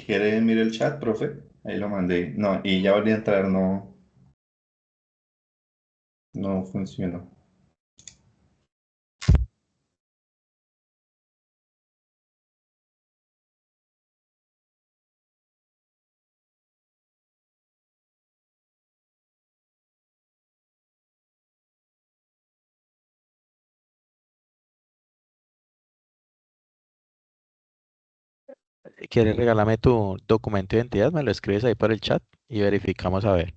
¿Quiere mirar el chat, profe? Ahí lo mandé. No, y ya volví a entrar, no, no funcionó. ¿Quieres regalarme tu documento de identidad? Me lo escribes ahí por el chat y verificamos a ver.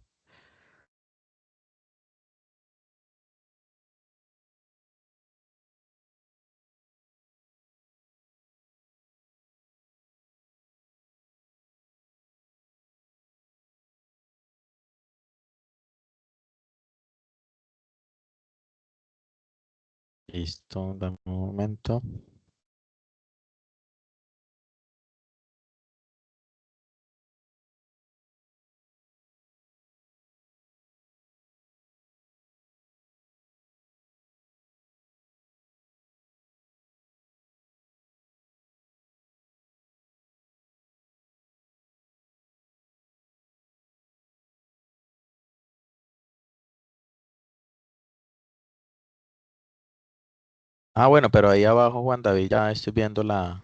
Listo, dame un momento. Ah, bueno, pero ahí abajo, Juan David, ya estoy viendo la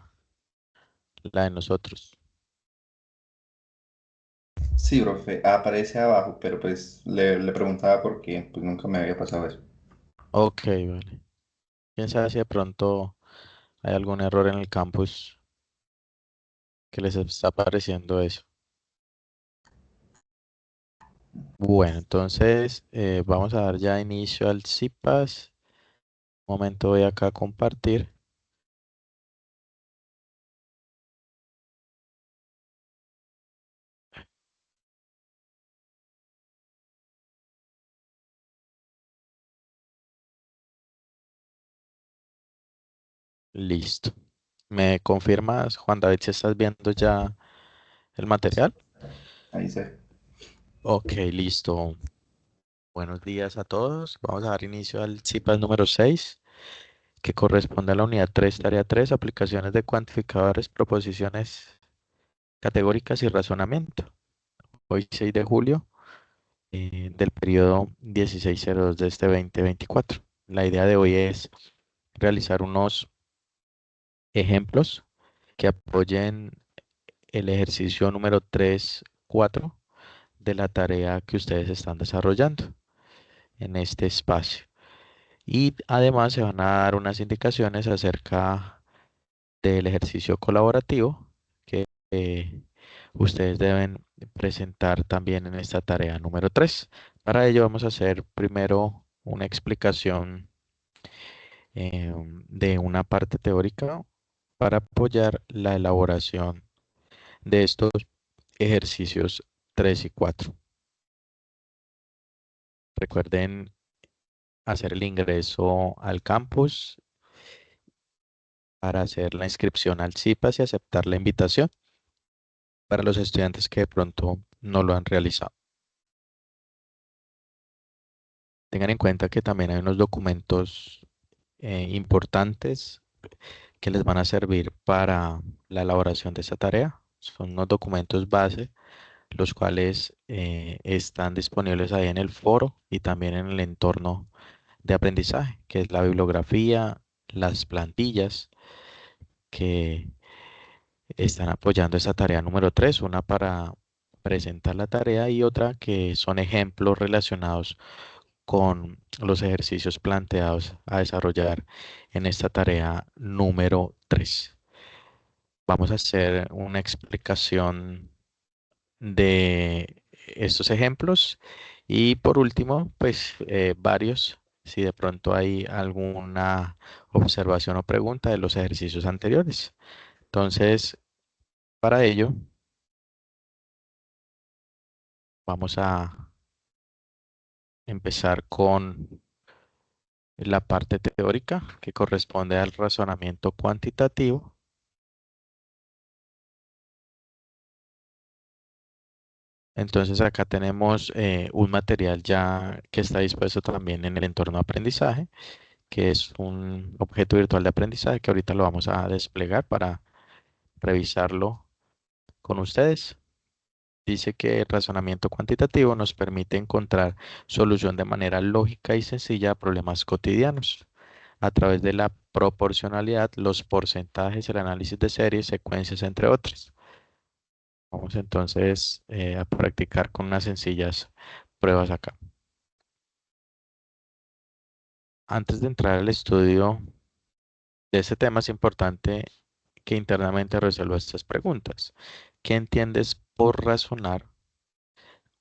de nosotros. Sí, profe, aparece abajo, pero pues le preguntaba por qué, pues nunca me había pasado eso. Ok, vale. ¿Quién sabe si de pronto hay algún error en el campus que les está apareciendo eso? Bueno, entonces vamos a dar ya inicio al CIPAS. Un momento voy acá a compartir. Listo. ¿Me confirmas, Juan David, si estás viendo ya el material? Ahí se. Ok, listo. Buenos días a todos. Vamos a dar inicio al CIPAS número 6, que corresponde a la unidad 3, tarea 3, aplicaciones de cuantificadores, proposiciones categóricas y razonamiento. Hoy 6 de julio del periodo 1602 de este 2024. La idea de hoy es realizar unos ejemplos que apoyen el ejercicio número 3, 4 de la tarea que ustedes están desarrollando en este espacio. Y además se van a dar unas indicaciones acerca del ejercicio colaborativo que ustedes deben presentar también en esta tarea número 3. Para ello vamos a hacer primero una explicación de una parte teórica para apoyar la elaboración de estos ejercicios 3 y 4. Recuerden hacer el ingreso al campus para hacer la inscripción al CIPAS y aceptar la invitación para los estudiantes que de pronto no lo han realizado. Tengan en cuenta que también hay unos documentos importantes que les van a servir para la elaboración de esta tarea. Son unos documentos base, los cuales están disponibles ahí en el foro y también en el entorno de aprendizaje, que es la bibliografía, las plantillas que están apoyando esta tarea número 3, una para presentar la tarea y otra que son ejemplos relacionados con los ejercicios planteados a desarrollar en esta tarea número 3. Vamos a hacer una explicación de estos ejemplos y por último, pues varios, si de pronto hay alguna observación o pregunta de los ejercicios anteriores. Entonces, para ello, vamos a empezar con la parte teórica que corresponde al razonamiento cuantitativo. Entonces acá tenemos un material ya que está dispuesto también en el entorno de aprendizaje, que es un objeto virtual de aprendizaje que ahorita lo vamos a desplegar para revisarlo con ustedes. Dice que el razonamiento cuantitativo nos permite encontrar solución de manera lógica y sencilla a problemas cotidianos a través de la proporcionalidad, los porcentajes, el análisis de series, secuencias, entre otras. Vamos entonces a practicar con unas sencillas pruebas acá. Antes de entrar al estudio de este tema, es importante que internamente resuelva estas preguntas. ¿Qué entiendes por razonar?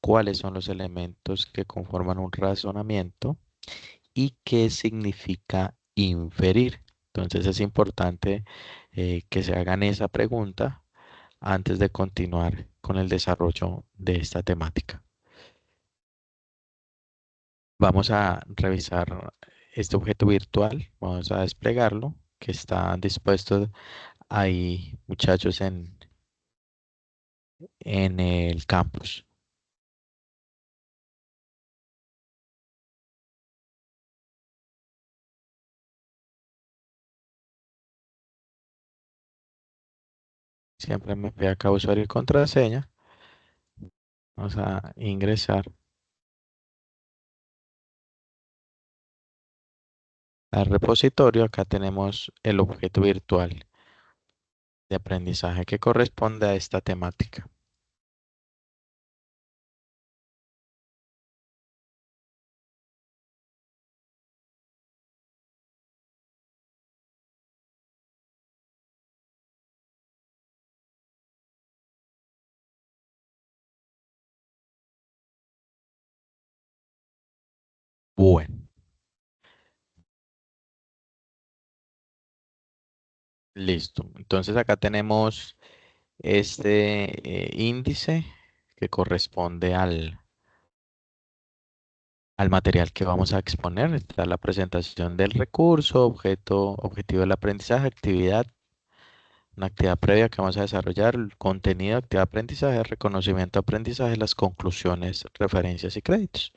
¿Cuáles son los elementos que conforman un razonamiento? ¿Y qué significa inferir? Entonces es importante que se hagan esa pregunta antes de continuar con el desarrollo de esta temática. Vamos a revisar este objeto virtual, vamos a desplegarlo, que está dispuesto ahí, muchachos, en el campus. Siempre me pide acá usuario y contraseña. Vamos a ingresar al repositorio. Acá tenemos el objeto virtual de aprendizaje que corresponde a esta temática. Bueno, listo. Entonces acá tenemos este índice que corresponde al material que vamos a exponer. Está la presentación del recurso, objeto, objetivo del aprendizaje, actividad, una actividad previa que vamos a desarrollar, el contenido, actividad de aprendizaje, reconocimiento de aprendizaje, las conclusiones, referencias y créditos.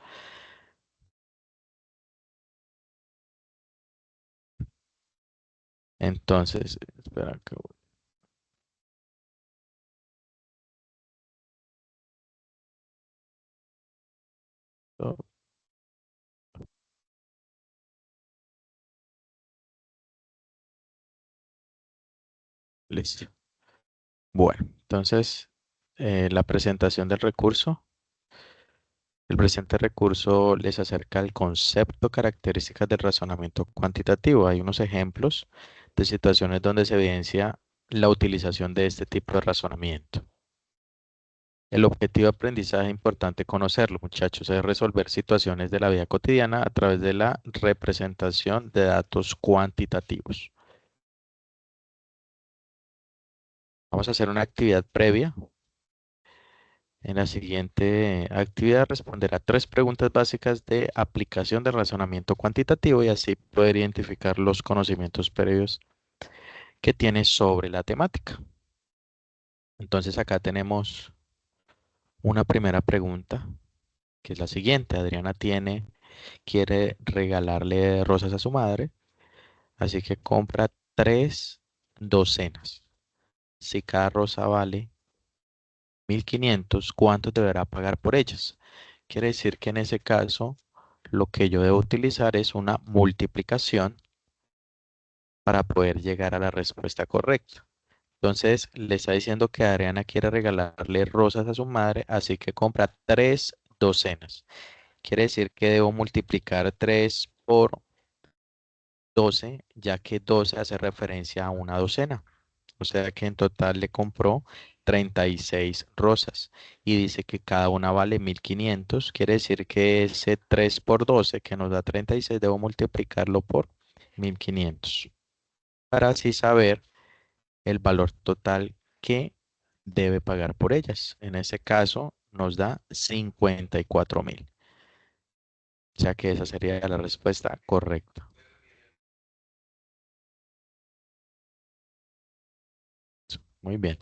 Entonces, espera que oh, listo. Bueno, entonces la presentación del recurso. El presente recurso les acerca el concepto, características del razonamiento cuantitativo. Hay unos ejemplos de situaciones donde se evidencia la utilización de este tipo de razonamiento. El objetivo de aprendizaje es importante conocerlo, muchachos, es resolver situaciones de la vida cotidiana a través de la representación de datos cuantitativos. Vamos a hacer una actividad previa. En la siguiente actividad responderá 3 preguntas básicas de aplicación de razonamiento cuantitativo y así poder identificar los conocimientos previos que tiene sobre la temática. Entonces acá tenemos una primera pregunta, que es la siguiente. Adriana quiere regalarle rosas a su madre, así que compra 3 docenas. Si cada rosa vale 1.500, ¿cuánto deberá pagar por ellas? Quiere decir que en ese caso lo que yo debo utilizar es una multiplicación para poder llegar a la respuesta correcta. Entonces le está diciendo que Adriana quiere regalarle rosas a su madre, así que compra 3 docenas. Quiere decir que debo multiplicar 3 por 12, ya que 12 hace referencia a una docena. O sea que en total le compró 36 rosas y dice que cada una vale 1.500. Quiere decir que ese 3 por 12 que nos da 36 debo multiplicarlo por 1.500 para así saber el valor total que debe pagar por ellas. En ese caso nos da 54.000. O sea que esa sería la respuesta correcta. Muy bien.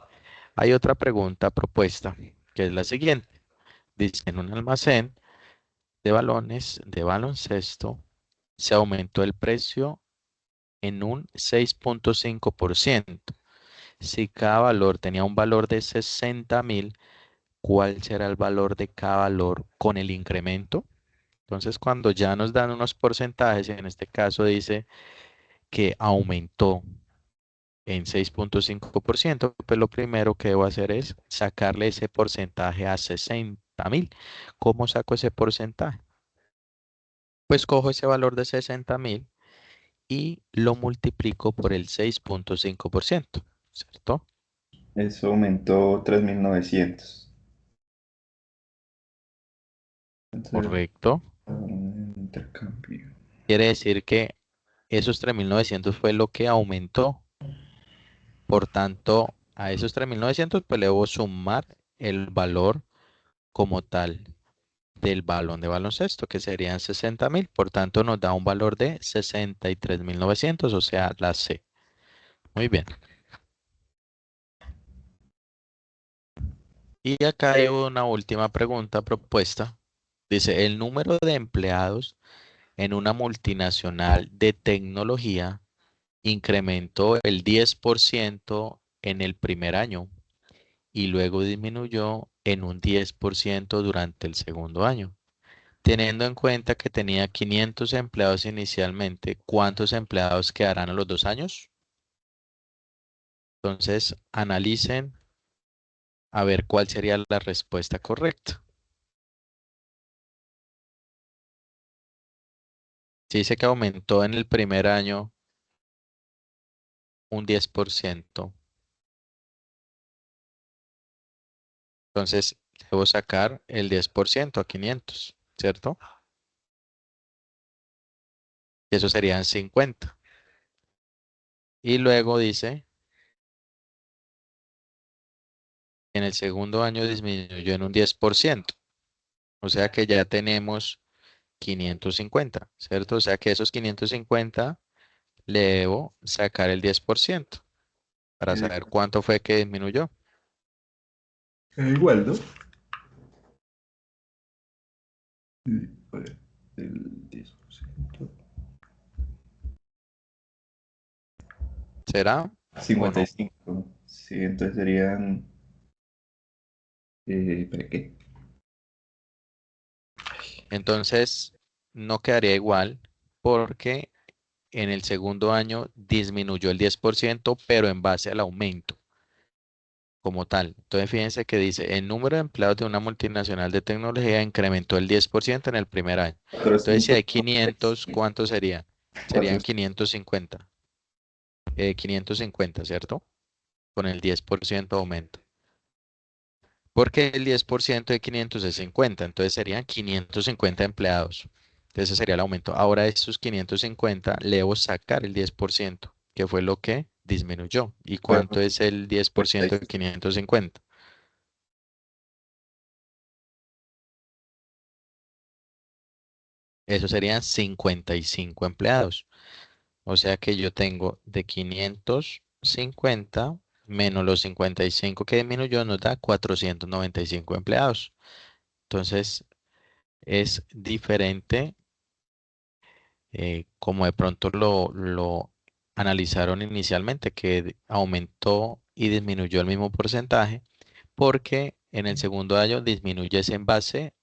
Hay otra pregunta propuesta que es la siguiente. Dice, en un almacén de balones de baloncesto se aumentó el precio en un 6.5%. Si cada valor tenía un valor de 60.000, ¿cuál será el valor de cada valor con el incremento? Entonces, cuando ya nos dan unos porcentajes, en este caso dice que aumentó en 6.5%, pues lo primero que debo hacer es sacarle ese porcentaje a 60.000. ¿Cómo saco ese porcentaje? Pues cojo ese valor de 60.000 y lo multiplico por el 6.5%, ¿cierto? Eso aumentó 3.900. Entonces, Correcto. intercambio. Quiere decir que esos 3.900 fue lo que aumentó. Por tanto, a esos 3.900 pues le debo sumar el valor como tal del balón de baloncesto, que serían 60.000. Por tanto, nos da un valor de 63.900, o sea, la C. Muy bien. Y acá hay una última pregunta propuesta. Dice, el número de empleados en una multinacional de tecnología incrementó el 10% en el primer año y luego disminuyó en un 10% durante el segundo año. Teniendo en cuenta que tenía 500 empleados inicialmente, ¿cuántos empleados quedarán a los 2 años? Entonces, analicen a ver cuál sería la respuesta correcta. Si dice que aumentó en el primer año un 10%, entonces debo sacar el 10% a 500, ¿cierto? Y eso serían 50. Y luego dice, en el segundo año disminuyó en un 10%. O sea que ya tenemos 550, ¿cierto? O sea que esos 550 le debo sacar el 10% para Eh, saber cuánto fue que disminuyó. igual, ¿no? Sí, a ver, el 10%. ¿Será o cincuenta y no? cinco Sí, entonces serían. ¿Para qué? Entonces, no quedaría igual porque en el segundo año disminuyó el 10%, pero en base al aumento como tal. Entonces, fíjense que dice, el número de empleados de una multinacional de tecnología incrementó el 10% en el primer año. Entonces, si 400, hay 500, ¿cuántos serían? Serían 400. 550. 550, ¿cierto? Con el 10% aumento. Porque el 10% de 500 es 50, entonces serían 550 empleados. Entonces ese sería el aumento. Ahora de esos 550 le debo sacar el 10%, que fue lo que disminuyó. ¿Y cuánto es el 10% de 550? Eso serían 55 empleados. O sea que yo tengo de 550 menos los 55 que disminuyó nos da 495 empleados. Entonces es diferente como de pronto lo analizaron inicialmente, que aumentó y disminuyó el mismo porcentaje, porque en el segundo año disminuye ese en base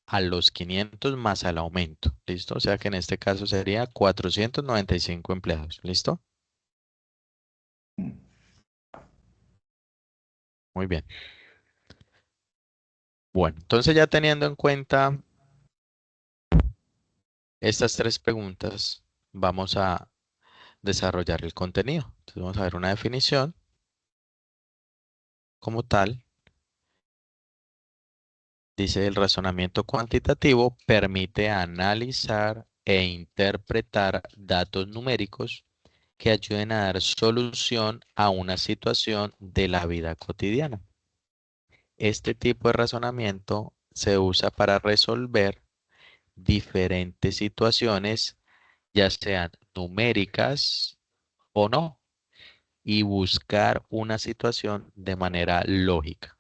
a los 500 más al aumento. ¿Listo? O sea que en este caso sería 495 empleados. ¿Listo? Muy bien. Bueno, entonces ya teniendo en cuenta estas tres preguntas, vamos a desarrollar el contenido. Entonces vamos a ver una definición como tal. Dice, el razonamiento cuantitativo permite analizar e interpretar datos numéricos que ayuden a dar solución a una situación de la vida cotidiana. Este tipo de razonamiento se usa para resolver diferentes situaciones, ya sean numéricas o no, y buscar una situación de manera lógica.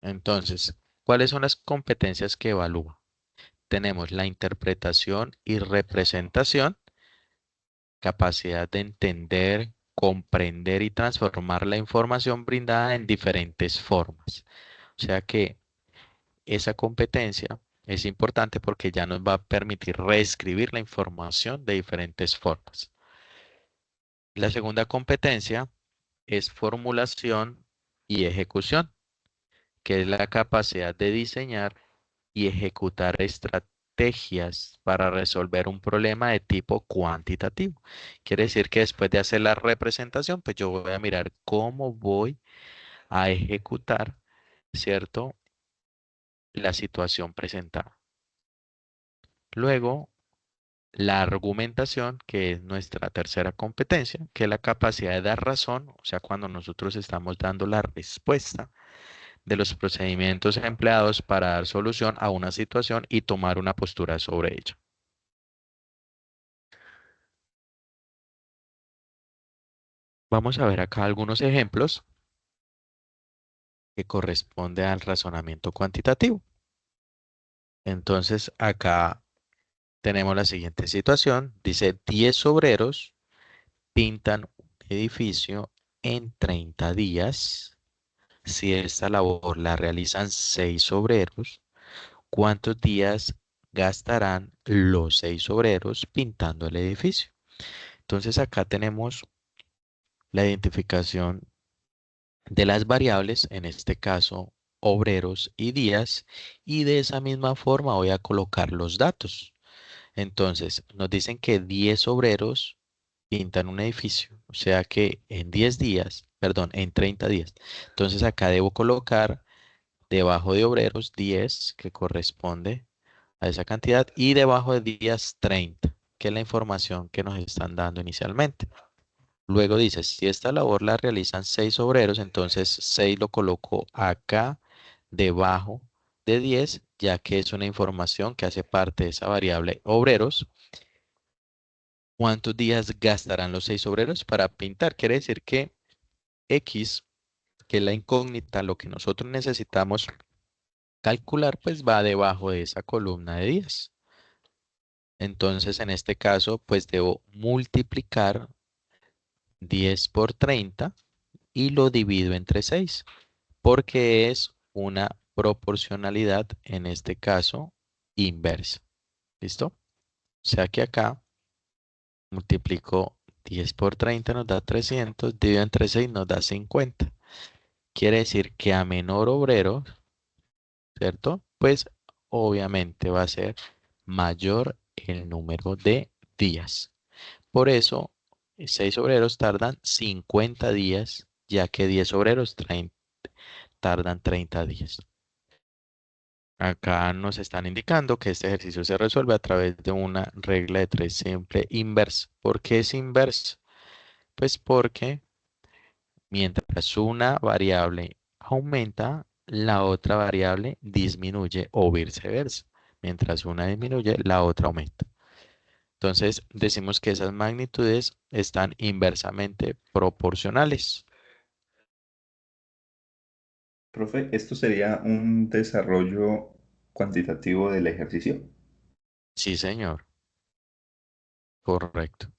Entonces, ¿cuáles son las competencias que evalúa? Tenemos la interpretación y representación, capacidad de entender, comprender y transformar la información brindada en diferentes formas. O sea que esa competencia es importante porque ya nos va a permitir reescribir la información de diferentes formas. La segunda competencia es formulación y ejecución, que es la capacidad de diseñar y ejecutar estrategias para resolver un problema de tipo cuantitativo. Quiere decir que después de hacer la representación, pues yo voy a mirar cómo voy a ejecutar, ¿cierto? La situación presentada. Luego, la argumentación, que es nuestra tercera competencia, que es la capacidad de dar razón, o sea, cuando nosotros estamos dando la respuesta de los procedimientos empleados para dar solución a una situación y tomar una postura sobre ella. Vamos a ver acá algunos ejemplos que corresponden al razonamiento cuantitativo. Entonces, acá tenemos la siguiente situación. Dice, 10 obreros pintan un edificio en 30 días. Si esta labor la realizan 6 obreros, ¿cuántos días gastarán los 6 obreros pintando el edificio? Entonces acá tenemos la identificación de las variables, en este caso obreros y días, y de esa misma forma voy a colocar los datos. Entonces nos dicen que 10 obreros pintan un edificio, o sea que en 10 días, perdón, en 30 días. Entonces acá debo colocar debajo de obreros 10, que corresponde a esa cantidad, y debajo de días 30, que es la información que nos están dando inicialmente. Luego dice, si esta labor la realizan 6 obreros, entonces 6 lo coloco acá debajo de 10, ya que es una información que hace parte de esa variable obreros. ¿Cuántos días gastarán los 6 obreros para pintar? Quiere decir que X, que es la incógnita, lo que nosotros necesitamos calcular, pues va debajo de esa columna de días. Entonces, en este caso, pues debo multiplicar 10 por 30 y lo divido entre 6, porque es una proporcionalidad, en este caso, inversa. ¿Listo? O sea que acá multiplico 10 por 30 nos da 300, dividido entre 6 nos da 50. Quiere decir que a menor obrero, ¿cierto? Pues obviamente va a ser mayor el número de días. Por eso, 6 obreros tardan 50 días, ya que 10 obreros tardan 30 días. Acá nos están indicando que este ejercicio se resuelve a través de una regla de 3 simple inversa. ¿Por qué es inversa? Pues porque mientras una variable aumenta, la otra variable disminuye o viceversa. Mientras una disminuye, la otra aumenta. Entonces decimos que esas magnitudes están inversamente proporcionales. Profe, esto sería un desarrollo cuantitativo del ejercicio. Sí, señor. Correcto.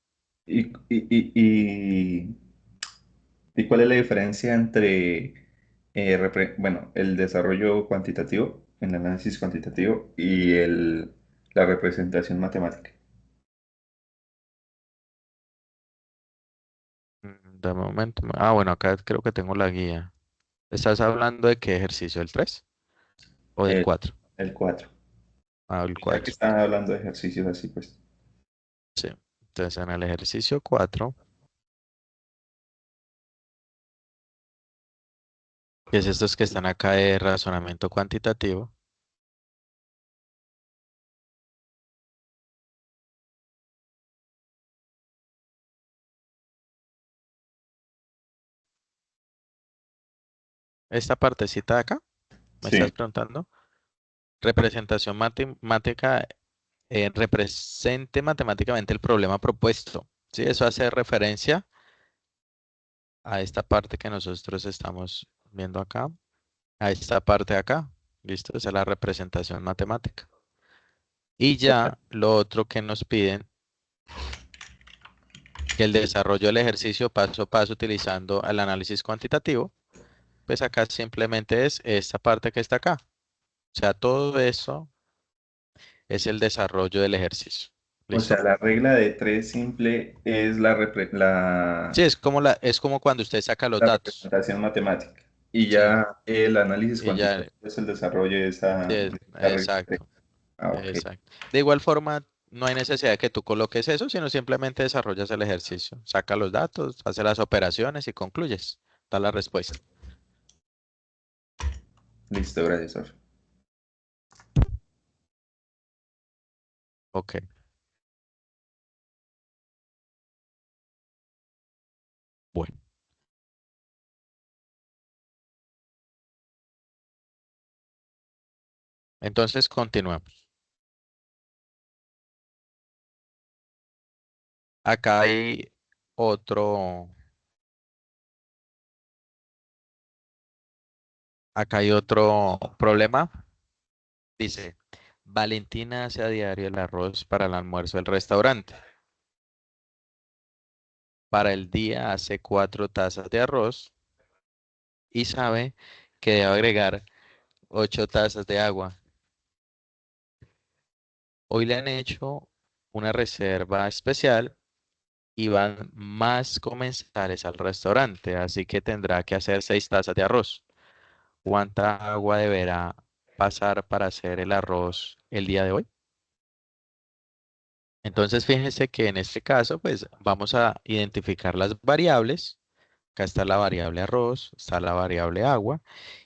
¿Y, y cuál es la diferencia entre bueno, el desarrollo cuantitativo, el análisis cuantitativo y la representación matemática? De momento. Ah, bueno, acá creo que tengo la guía. ¿Estás hablando de qué ejercicio? ¿El 3 o del El, 4? el 4. Ah, el Ya que 4. están hablando de ejercicios así, pues. Sí. Entonces en el ejercicio 4, que es estos que están acá de razonamiento cuantitativo, esta partecita de acá, ¿me estás Sí. preguntando? Representación matemática, represente matemáticamente el problema propuesto. Sí, eso hace referencia a esta parte que nosotros estamos viendo acá, a esta parte de acá. ¿Listo? Esa es la representación matemática. Y ya lo otro que nos piden que el desarrollo del ejercicio paso a paso utilizando el análisis cuantitativo, pues acá simplemente es esta parte que está acá. O sea, todo eso es el desarrollo del ejercicio. O sea, ¿Listo? la regla de tres simple es Sí, es como cuando usted saca los la datos. representación matemática. Y Sí, ya el análisis y ya, cuantitativo es el desarrollo sí, de esa regla de tres. exacto, Ah, ok. exacto. De igual forma, no hay necesidad de que tú coloques eso, sino simplemente desarrollas el ejercicio. Saca los datos, hace las operaciones y concluyes. Da la respuesta. Listo, gracias, Sor. Ok. Bueno, entonces continuemos. Acá hay otro, acá hay otro problema. Dice, Valentina hace a diario el arroz para el almuerzo del restaurante. Para el día hace 4 tazas de arroz y sabe que debe agregar 8 tazas de agua. Hoy le han hecho una reserva especial y van más comensales al restaurante, así que tendrá que hacer 6 tazas de arroz. ¿Cuánta agua deberá pasar para hacer el arroz el día de hoy? Entonces, fíjense que en este caso, pues vamos a identificar las variables. Acá está la variable arroz, está la variable agua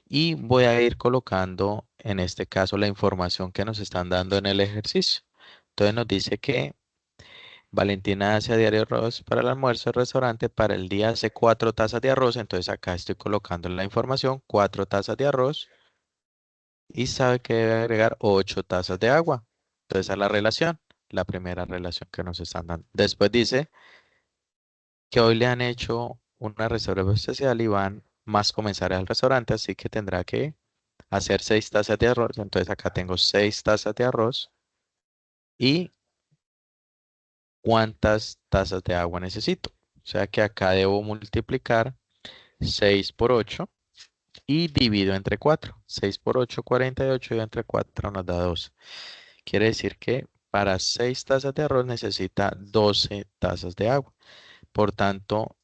y voy a ir colocando en este caso la información que nos están dando en el ejercicio. Entonces nos dice que Valentina hace a diario arroz para el almuerzo del restaurante, para el día hace 4 tazas de arroz, entonces acá estoy colocando la información, 4 tazas de arroz y sabe que debe agregar 8 tazas de agua. Entonces esa es la relación, la primera relación que nos están dando. Después dice que hoy le han hecho una reserva especial y van más comensales al restaurante, así que tendrá que hacer 6 tazas de arroz. Entonces acá tengo 6 tazas de arroz y cuántas tazas de agua necesito. O sea que acá debo multiplicar 6 por 8 y divido entre 4. 6 por 8, 48 y entre 4 nos da 12. Quiere decir que para 6 tazas de arroz necesita 12 tazas de agua. Por tanto,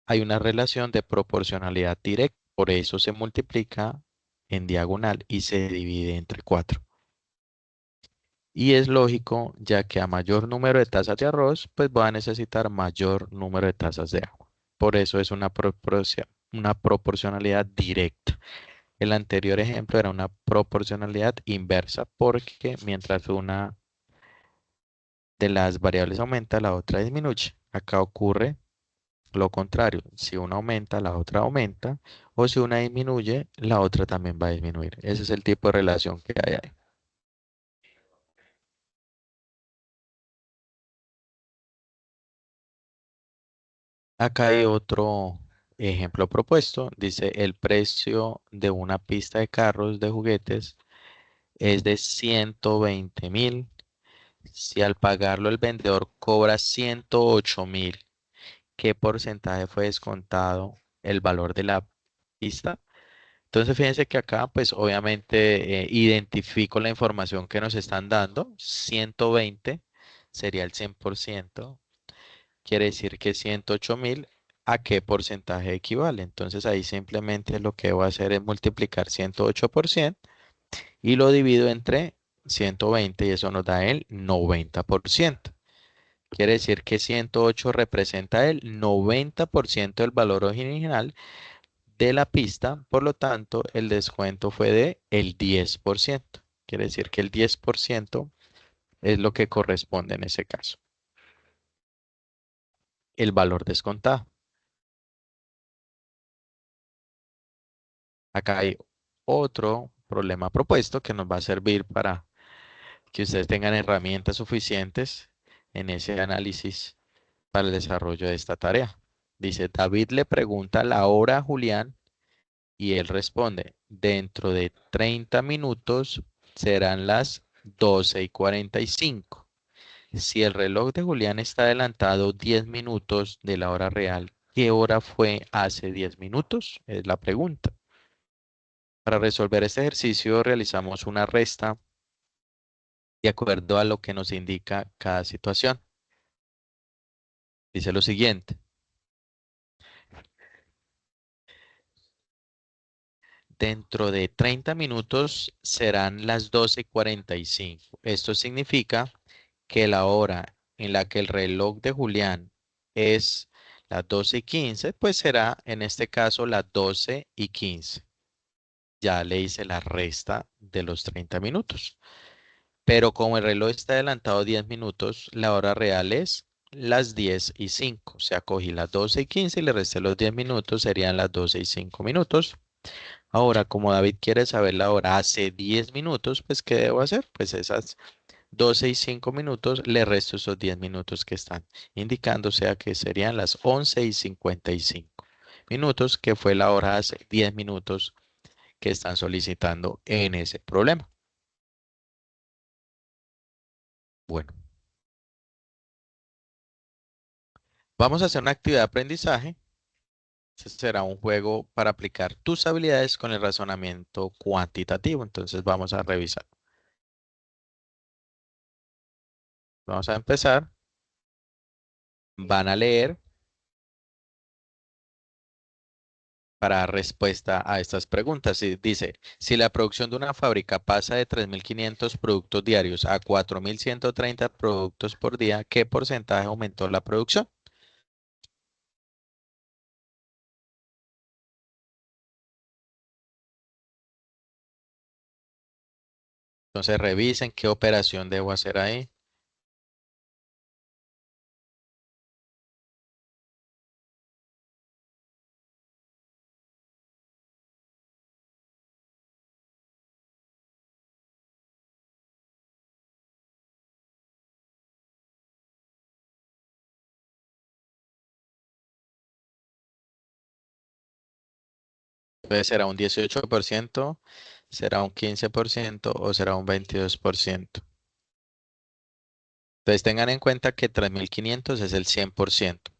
hay una relación de proporcionalidad directa. Por eso se multiplica en diagonal y se divide entre 4. Y es lógico, ya que a mayor número de tazas de arroz, pues va a necesitar mayor número de tazas de agua. Por eso es una proporcionalidad directa. El anterior ejemplo era una proporcionalidad inversa, porque mientras una de las variables aumenta, la otra disminuye. Acá ocurre lo contrario. Si una aumenta, la otra aumenta. O si una disminuye, la otra también va a disminuir. Ese es el tipo de relación que hay ahí. Acá hay otro ejemplo propuesto. Dice, el precio de una pista de carros de juguetes es de 120.000. Si al pagarlo el vendedor cobra 108.000, ¿qué porcentaje fue descontado el valor de la pista? Entonces, fíjense que acá, pues obviamente identifico la información que nos están dando. 120 sería el 100%. Quiere decir que 108.000, ¿a qué porcentaje equivale? Entonces ahí simplemente lo que voy a hacer es multiplicar 108 por 100 y lo divido entre 120 y eso nos da el 90%. Quiere decir que 108 representa el 90% del valor original de la pista, por lo tanto el descuento fue de el 10%. Quiere decir que el 10% es lo que corresponde en ese caso, el valor descontado. Acá hay otro problema propuesto que nos va a servir para que ustedes tengan herramientas suficientes en ese análisis para el desarrollo de esta tarea. Dice, David le pregunta la hora a Julián y él responde, dentro de 30 minutos serán las 12:45. Si el reloj de Julián está adelantado 10 minutos de la hora real, ¿qué hora fue hace 10 minutos? Es la pregunta. Para resolver este ejercicio realizamos una resta de acuerdo a lo que nos indica cada situación. Dice lo siguiente. Dentro de 30 minutos serán las 12:45. Esto significa que la hora en la que el reloj de Julián es las 12:15, pues será en este caso las 12:15. Ya le hice la resta de los 30 minutos. Pero como el reloj está adelantado 10 minutos, la hora real es las 10:05. O sea, cogí las 12:15 y le resté los 10 minutos, serían las 12:05 minutos. Ahora, como David quiere saber la hora hace 10 minutos, pues ¿qué debo hacer? Pues esas 12:05 minutos, le resto esos 10 minutos que están indicando, o sea que serían las 11:55 minutos, que fue la hora hace 10 minutos que están solicitando en ese problema. Bueno, vamos a hacer una actividad de aprendizaje. Este será un juego para aplicar tus habilidades con el razonamiento cuantitativo. Entonces vamos a revisar. Vamos a empezar. Van a leer para dar respuesta a estas preguntas. Y dice, si la producción de una fábrica pasa de 3.500 productos diarios a 4.130 productos por día, ¿qué porcentaje aumentó la producción? Entonces revisen qué operación debo hacer ahí. Entonces será un 18%, será un 15% o será un 22%. Entonces tengan en cuenta que 3.500 es el 100%.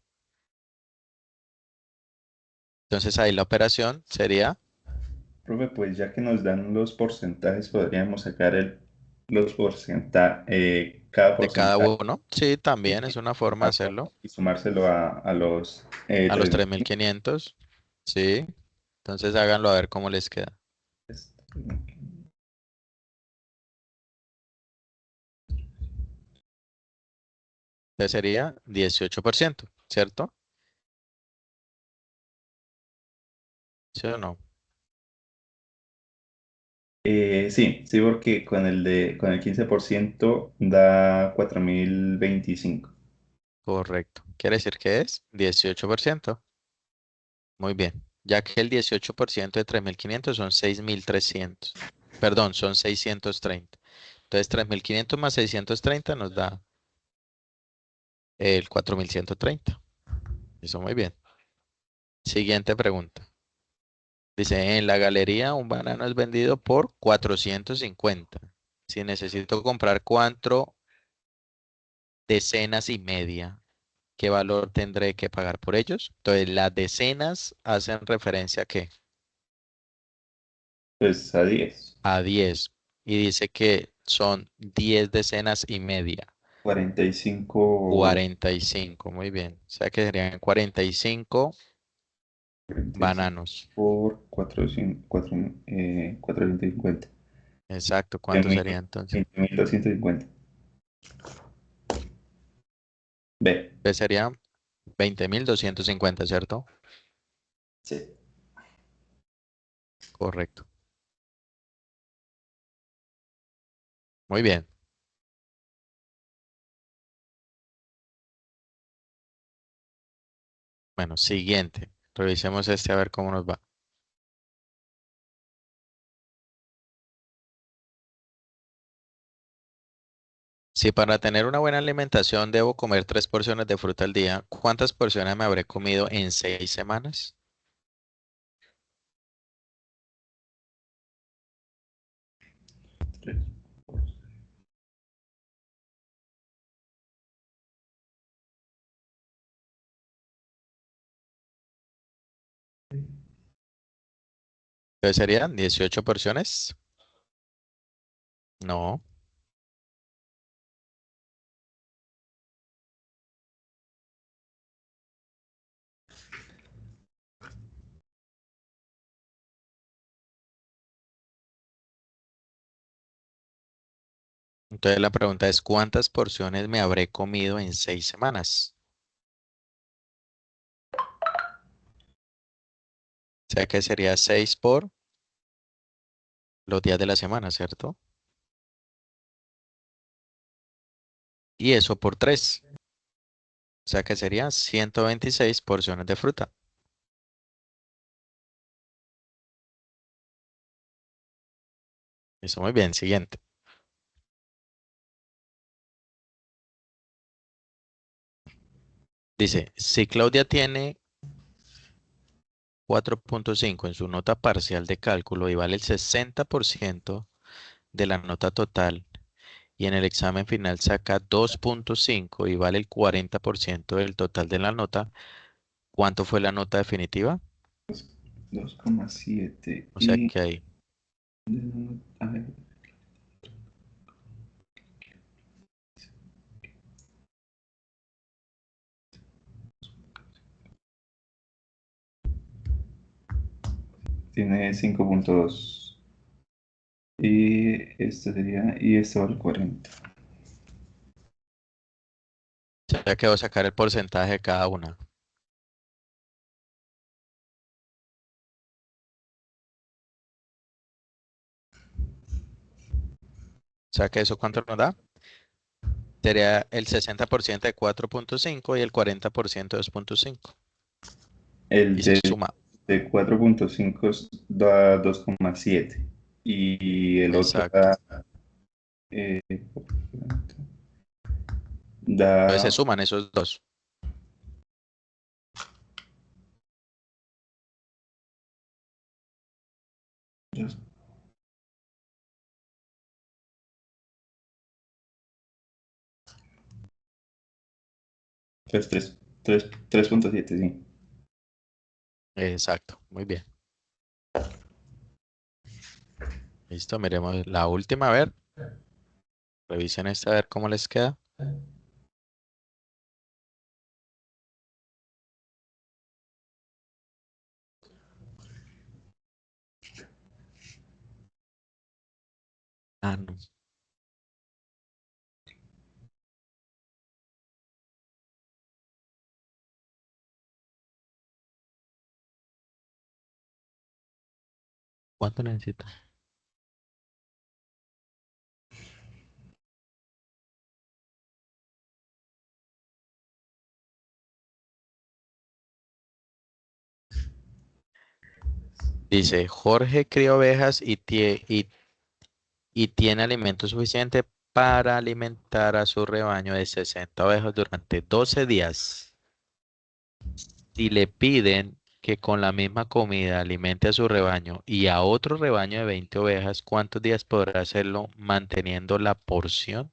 Entonces ahí la operación sería Profe, pues ya que nos dan los porcentajes, podríamos sacar los porcentajes, cada de cada porcentaje uno. Sí, también es una forma de hacerlo. y sumárselo a los A los 3.000. 3.500. Sí. Entonces háganlo a ver cómo les queda. Entonces sería 18%, ¿cierto? ¿Sí o no? Sí, sí, porque con el 15% da 4.025. Correcto. ¿Quiere decir que es 18%? Muy bien. Ya que el 18% de 3.500 son 6.300. Perdón, son 630. Entonces 3.500 más 630 nos da el 4.130. Eso muy bien. Siguiente pregunta. Dice, en la galería un banano es vendido por 450. Si necesito comprar 4 decenas y media, ¿qué valor tendré que pagar por ellos? Entonces, las decenas hacen referencia ¿a qué? Pues a 10. A 10. Y dice que son 10 decenas y media. 45, 45, muy bien. O sea que serían 45 45 bananos. por 450. Exacto, ¿cuánto 20.000, sería entonces? 20.250. B. Pues sería 20.250, ¿cierto? Sí. Correcto. Muy bien. Bueno, siguiente. Revisemos este a ver cómo nos va. Si para tener una buena alimentación debo comer 3 porciones de fruta al día, ¿cuántas porciones me habré comido en 6 semanas? Entonces serían 18 porciones. No. Entonces la pregunta es, ¿cuántas porciones me habré comido en 6 semanas? O sea que sería 6 por los días de la semana, ¿cierto? Y eso por 3. O sea que serían 126 porciones de fruta. Eso muy bien. Siguiente. Dice, si Claudia tiene 4.5 en su nota parcial de cálculo y vale el 60% de la nota total y en el examen final saca 2.5 y vale el 40% del total de la nota, ¿cuánto fue la nota definitiva? 2,7 O sea y que ahí, a ver, tiene 5,2 y este sería, y esto vale 40. ya quedó sacar el porcentaje de cada una. O sea que eso cuánto nos da. Sería el 60% de 4.5 y el 40% de 2.5. El Y se de, suma. de 4,5 da 2,7 y el otro Exacto. eh, Entonces se da suman esos dos. 3,7, sí. Exacto. Muy bien. Listo. Miremos la última. A ver. Revisen esta a ver cómo les queda. Ah, no. ¿Cuánto necesita? Dice, Jorge cría ovejas y tiene alimento suficiente para alimentar a su rebaño de 60 ovejas durante 12 días. Si le piden que con la misma comida alimente a su rebaño y a otro rebaño de 20 ovejas, ¿cuántos días podrá hacerlo manteniendo la porción?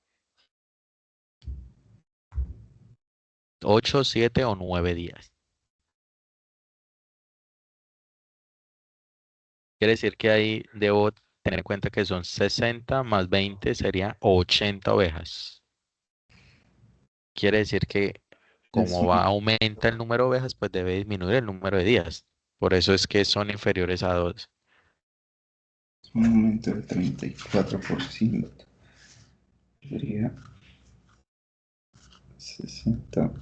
8, 7 o 9 días. Quiere decir que ahí debo tener en cuenta que son 60 más 20 serían 80 ovejas. Quiere decir que Es como va aumenta el número de ovejas, pues debe disminuir el número de días. Por eso es que son inferiores a 2. un aumento del 34%. Sería 60.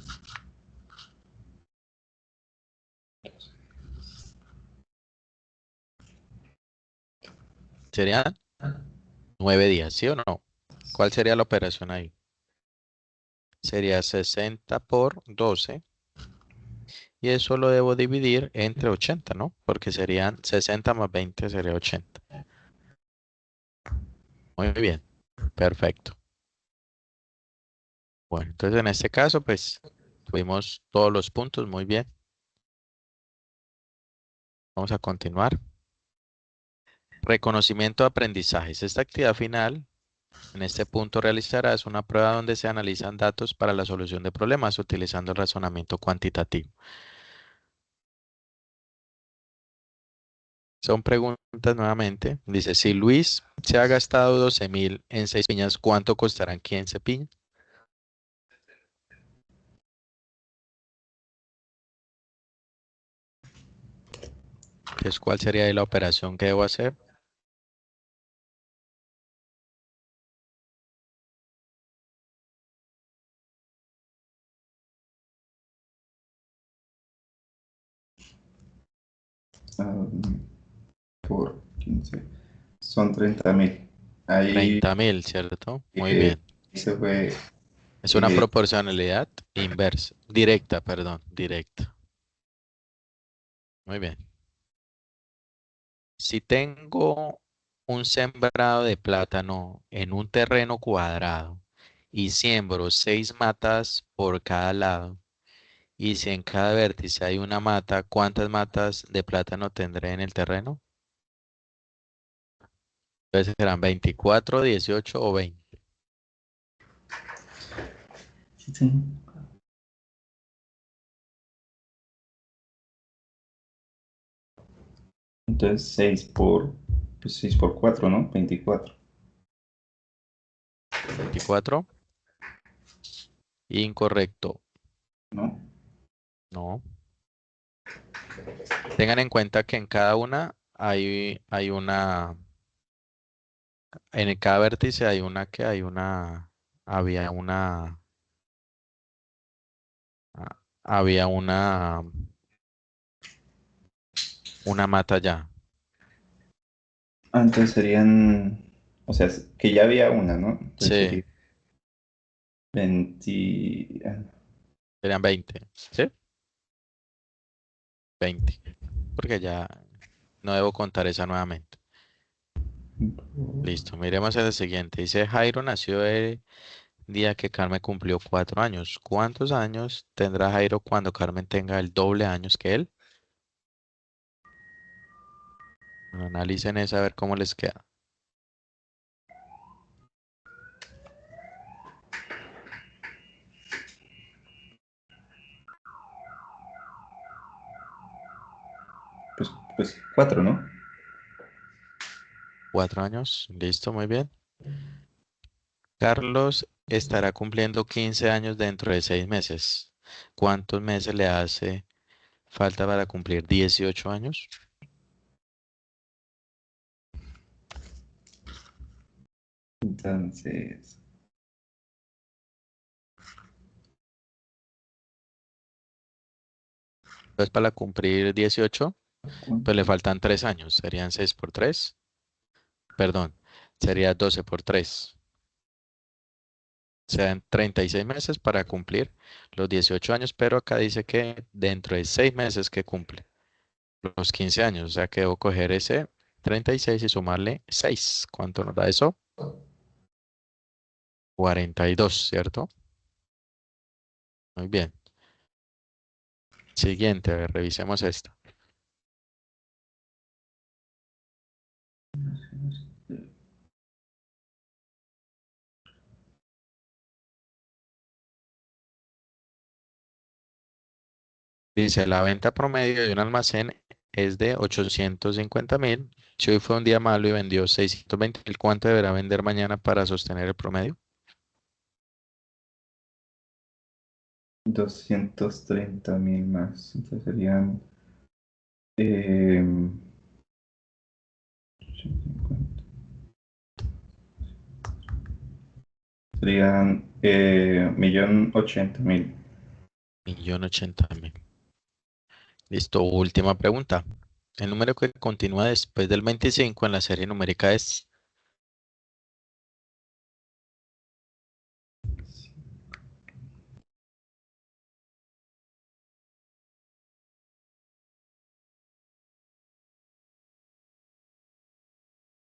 Serían 9 días, ¿sí o no? ¿Cuál sería la operación ahí? Sería 60 por 12 y eso lo debo dividir entre 80, ¿no? Porque serían 60 más 20 sería 80. Muy bien, perfecto. Bueno, entonces en este caso, pues tuvimos todos los puntos, muy bien. Vamos a continuar. Reconocimiento de aprendizajes. Esta actividad final, en este punto realizarás una prueba donde se analizan datos para la solución de problemas utilizando el razonamiento cuantitativo. Son preguntas nuevamente. Dice, si Luis se ha gastado 12.000 en 6 piñas, ¿cuánto costarán 15 piñas? Entonces, ¿cuál sería ahí la operación que debo hacer? Ah, por 15. Son 30.000. Ahí 30.000, ¿cierto? Muy eh, bien. se fue. Es una eh, proporcionalidad inversa, directa, perdón, directa. Muy bien. Si tengo un sembrado de plátano en un terreno cuadrado y siembro 6 matas por cada lado, y si en cada vértice hay una mata, ¿cuántas matas de plátano tendré en el terreno? Entonces serán 24, 18 o 20. Entonces 6 por 4, ¿no? 24. 24. Incorrecto. ¿No? No. Tengan en cuenta que en cada una hay una, en cada vértice había había una mata ya. Entonces serían. O sea, que ya había una, ¿no? Entonces Sí, sería 20. serían 20. ¿Sí? 20. Porque ya no debo contar esa nuevamente. Listo, miremos el siguiente. Dice, Jairo nació el día que Carmen cumplió 4 años. ¿Cuántos años tendrá Jairo cuando Carmen tenga el doble años que él? Analicen eso a ver cómo les queda. Pues 4, ¿no? 4 años, listo, muy bien. Carlos estará cumpliendo 15 años dentro de 6 meses. ¿Cuántos meses le hace falta para cumplir 18 años? Entonces. Pues para cumplir 18, pues le ¿Cuánto? faltan 3 años. Serían 6 por 3. Perdón, sería 12 por 3. Sean 36 meses para cumplir los 18 años, pero acá dice que dentro de 6 meses que cumple los 15 años. O sea que debo coger ese 36 y sumarle 6. ¿Cuánto nos da eso? 42, ¿cierto? Muy bien. Siguiente, a ver, revisemos esta. Dice, la venta promedio de un almacén es de 850.000. Si hoy fue un día malo y vendió 620.000, ¿cuánto deberá vender mañana para sostener el promedio? 230.000 más. Entonces serían. eh, 150. Serían 1.080.000. 1.080.000. Listo, última pregunta. El número que continúa después del 25 en la serie numérica es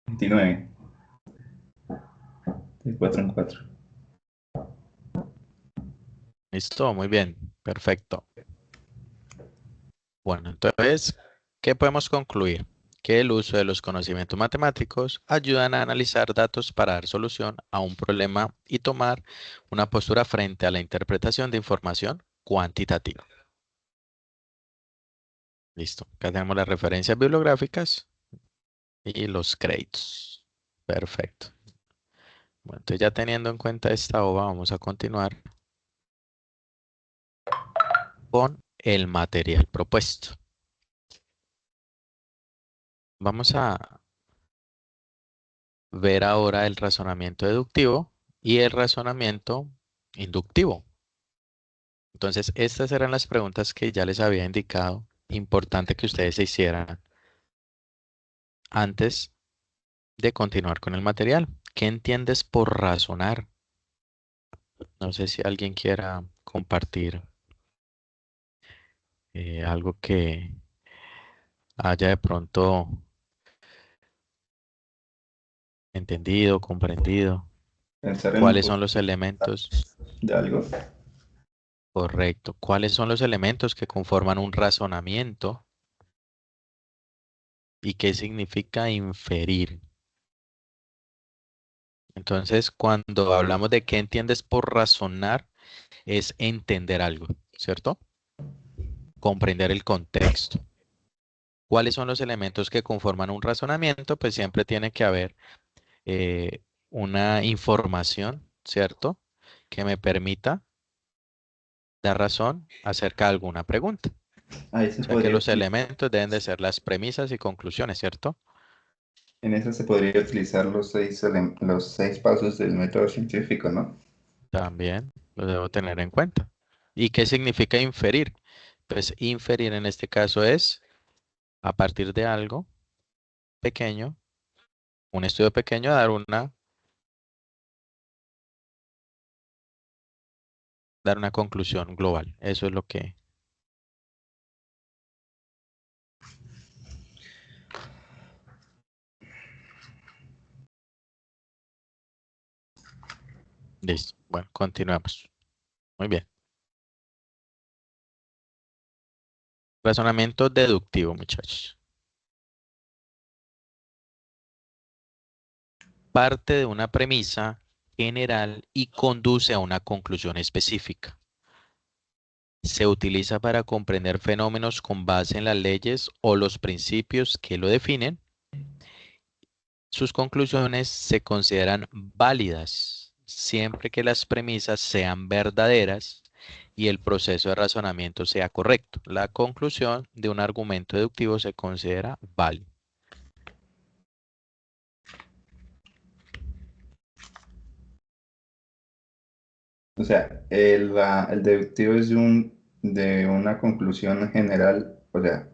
29. De 4 en 4. listo, muy bien, perfecto. Bueno, entonces, ¿qué podemos concluir? Que el uso de los conocimientos matemáticos ayudan a analizar datos para dar solución a un problema y tomar una postura frente a la interpretación de información cuantitativa. Listo. Acá tenemos las referencias bibliográficas. y los créditos. Perfecto. Bueno, entonces ya teniendo en cuenta esta OVA, vamos a continuar con el material propuesto. Vamos a ver ahora el razonamiento deductivo y el razonamiento inductivo. Entonces, estas eran las preguntas que ya les había indicado, importante que ustedes se hicieran antes de continuar con el material. ¿Qué entiendes por razonar? No sé si alguien quiera compartir algo que haya de pronto entendido, comprendido. Pensar en un ¿Cuáles poco son los elementos? de algo. Correcto. ¿Cuáles son los elementos que conforman un razonamiento y qué significa inferir? Entonces, cuando hablamos de qué entiendes por razonar, es entender algo, ¿cierto? Comprender el contexto. ¿Cuáles son los elementos que conforman un razonamiento? Pues siempre tiene que haber eh, una información, ¿cierto? Que me permita dar razón acerca de alguna pregunta. Ahí O se sea que podría los utilizar, elementos deben de ser las premisas y conclusiones, ¿cierto? en eso se podría utilizar los 6 pasos del método científico, ¿no? También lo debo tener en cuenta. ¿Y qué significa inferir? Pues inferir en este caso es a partir de algo pequeño, un estudio pequeño, dar una conclusión global. Eso es lo que... Listo. Bueno, continuamos. Muy bien. Razonamiento deductivo, muchachos. Parte de una premisa general y conduce a una conclusión específica. Se utiliza para comprender fenómenos con base en las leyes o los principios que lo definen. Sus conclusiones se consideran válidas siempre que las premisas sean verdaderas y el proceso de razonamiento sea correcto. La conclusión de un argumento deductivo se considera válida. O sea, el deductivo es de una conclusión general, o sea,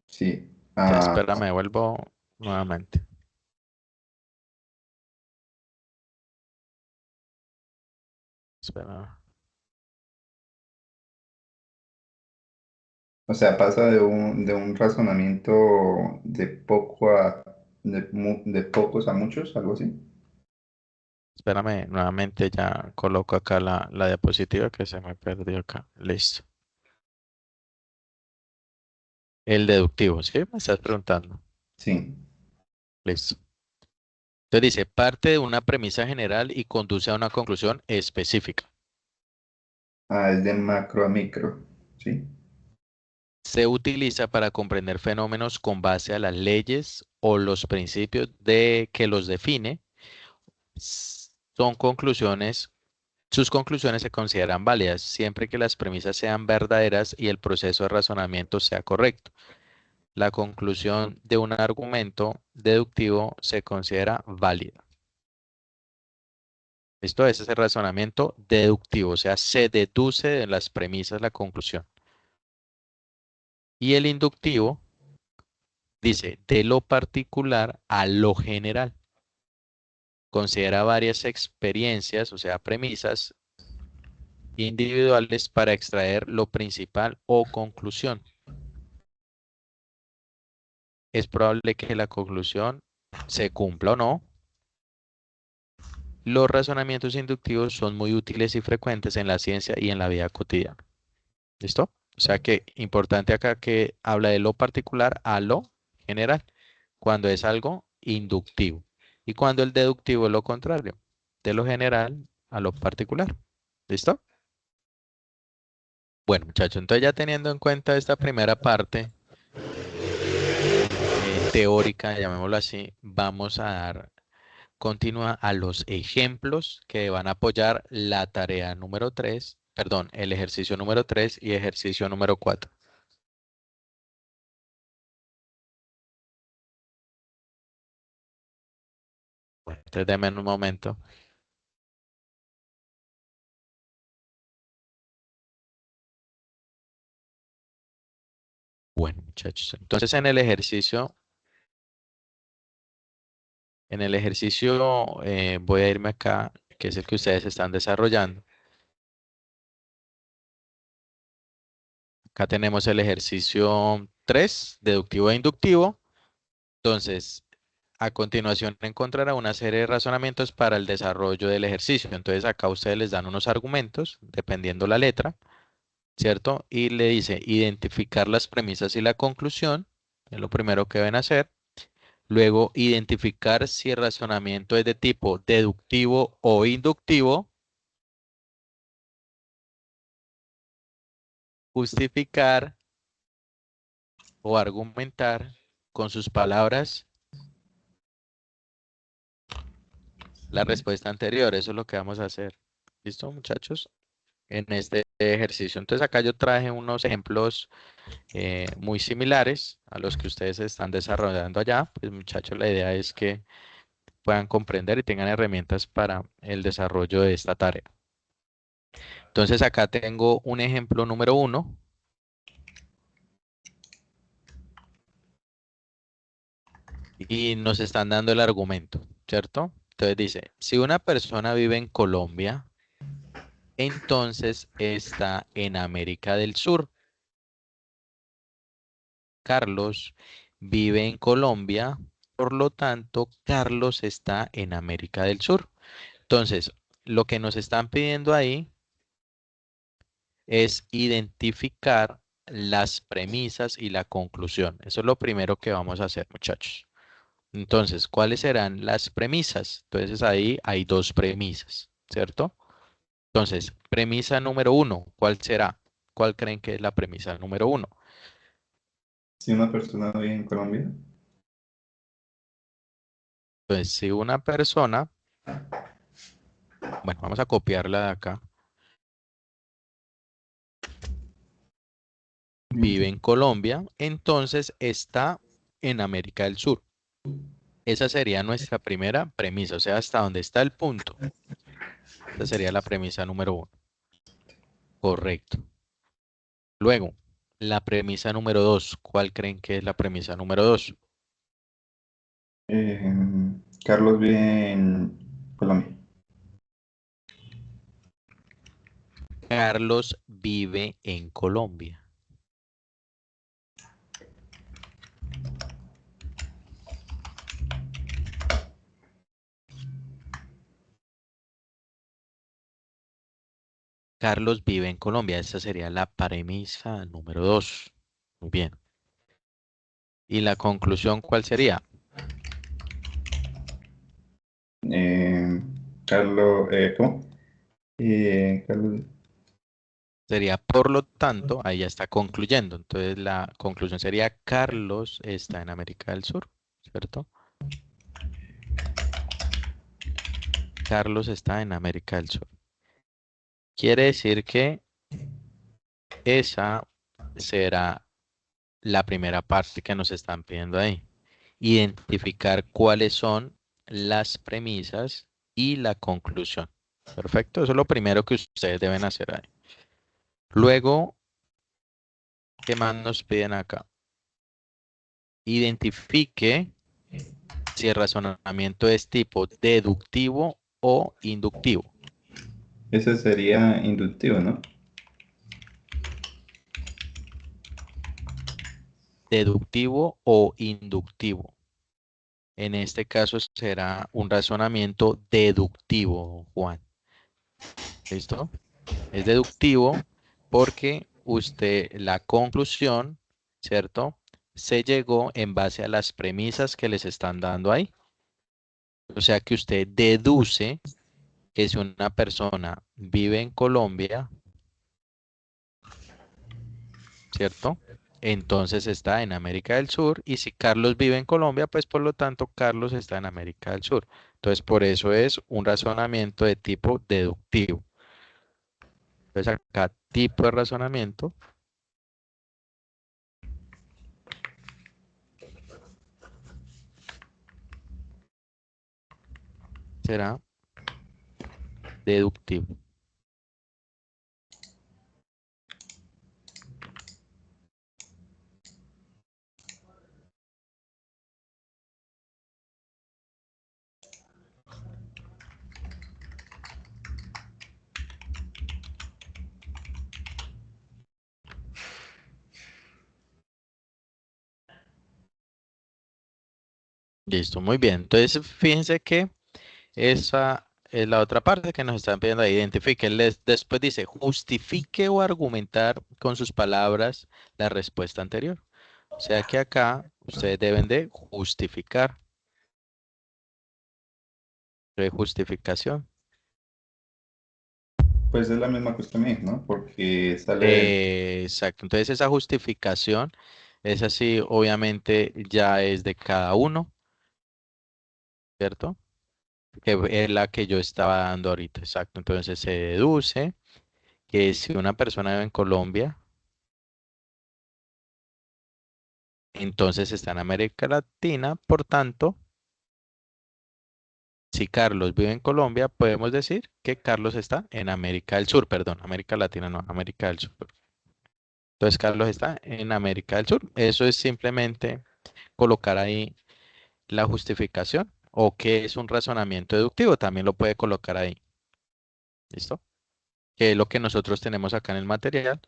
sí. Ya, Ah, espérame, vuelvo nuevamente. Espera. o sea, pasa de un razonamiento de pocos a muchos, algo así. Espérame, nuevamente ya coloco acá la diapositiva que se me perdió acá. Listo. El deductivo, ¿sí? Me estás preguntando. Sí. Listo. Entonces dice, parte de una premisa general y conduce a una conclusión específica. Ah, es de macro a micro, ¿sí? Se utiliza para comprender fenómenos con base a las leyes o los principios de que los define. Son conclusiones, sus conclusiones se consideran válidas siempre que las premisas sean verdaderas y el proceso de razonamiento sea correcto. La conclusión de un argumento deductivo se considera válida. Esto es el razonamiento deductivo, o sea, se deduce de las premisas la conclusión. Y el inductivo dice, de lo particular a lo general. Considera varias experiencias, o sea, premisas individuales para extraer lo principal o conclusión. Es probable que la conclusión se cumpla o no. Los razonamientos inductivos son muy útiles y frecuentes en la ciencia y en la vida cotidiana. ¿Listo? O sea que importante acá que habla de lo particular a lo general, cuando es algo inductivo. Y cuando el deductivo es lo contrario, de lo general a lo particular. ¿Listo? Bueno, muchachos, entonces ya teniendo en cuenta esta primera parte, teórica, llamémoslo así, vamos a dar continua a los ejemplos que van a apoyar la tarea número 3, perdón, el ejercicio número 3 y ejercicio número 4. Bueno, entonces denme un momento. Bueno, muchachos, entonces en el ejercicio voy a irme acá, que es el que ustedes están desarrollando. Acá tenemos el ejercicio 3, deductivo e inductivo. Entonces, a continuación encontrará una serie de razonamientos para el desarrollo del ejercicio. Entonces, acá ustedes les dan unos argumentos, dependiendo la letra, ¿cierto? Y le dice identificar las premisas y la conclusión, es lo primero que deben hacer. Luego, identificar si el razonamiento es de tipo deductivo o inductivo. Justificar o argumentar con sus palabras la respuesta anterior. Eso es lo que vamos a hacer. ¿Listo, muchachos? En este ejercicio. Entonces acá yo traje unos ejemplos muy similares a los que ustedes están desarrollando allá. Pues muchachos, la idea es que puedan comprender y tengan herramientas para el desarrollo de esta tarea. Entonces acá tengo un ejemplo número 1. Y nos están dando el argumento, ¿cierto? Entonces dice, si una persona vive en Colombia, entonces está en América del Sur. Carlos vive en Colombia, por lo tanto, Carlos está en América del Sur. Entonces, lo que nos están pidiendo ahí es identificar las premisas y la conclusión. Eso es lo primero que vamos a hacer, muchachos. Entonces, ¿cuáles serán las premisas? Entonces, ahí hay dos premisas, ¿cierto? Entonces, premisa número 1, ¿cuál será? ¿Cuál creen que es la premisa número 1? Si una persona vive en Colombia, Entonces, si una persona, bueno, vamos a copiarla de acá, vive en Colombia, entonces está en América del Sur. Esa sería nuestra primera premisa, o sea, hasta donde está el punto. Esa sería la premisa número 1. Correcto. Luego, la premisa número 2, ¿cuál creen que es la premisa número 2? eh, Carlos vive en Colombia. Carlos vive en Colombia. Carlos vive en Colombia. Esa sería la premisa número 2. Muy bien. ¿Y la conclusión cuál sería? Eh, ¿Cómo? Carlos, Sería, por lo tanto, ahí ya está concluyendo. Entonces, la conclusión sería Carlos está en América del Sur, ¿cierto? Carlos está en América del Sur. Quiere decir que esa será la primera parte que nos están pidiendo ahí. Identificar cuáles son las premisas y la conclusión. Perfecto, eso es lo primero que ustedes deben hacer ahí. Luego, ¿qué más nos piden acá? Identifique si el razonamiento es tipo deductivo o inductivo. ese sería inductivo, ¿no? Deductivo o inductivo. En este caso será un razonamiento deductivo, Juan. ¿Listo? Es deductivo porque usted, la conclusión, ¿cierto? Se llegó en base a las premisas que les están dando ahí. O sea que usted deduce que si una persona vive en Colombia, ¿cierto? entonces está en América del Sur. Y si Carlos vive en Colombia, pues por lo tanto Carlos está en América del Sur. Entonces por eso es un razonamiento de tipo deductivo. Entonces acá tipo de razonamiento será deductivo. Listo, muy bien. Entonces fíjense que esa es la otra parte que nos están pidiendo ahí. Identifique. Después dice, justifique o argumentar con sus palabras la respuesta anterior. O sea que acá ustedes deben de justificar. De justificación. Pues es la misma que usted me dijo, ¿no? Porque sale, Exacto. Entonces esa justificación, es así, obviamente ya es de cada uno, ¿cierto? Que es la que yo estaba dando ahorita. Exacto. Entonces se deduce que si una persona vive en Colombia, entonces está en América Latina. Por tanto, si Carlos vive en Colombia, podemos decir que Carlos está en América del Sur, perdón, América Latina, no, América del Sur. Entonces Carlos está en América del Sur. Eso es simplemente colocar ahí la justificación o que es un razonamiento deductivo, también lo puede colocar ahí. ¿Listo? Que es lo que nosotros tenemos acá en el material.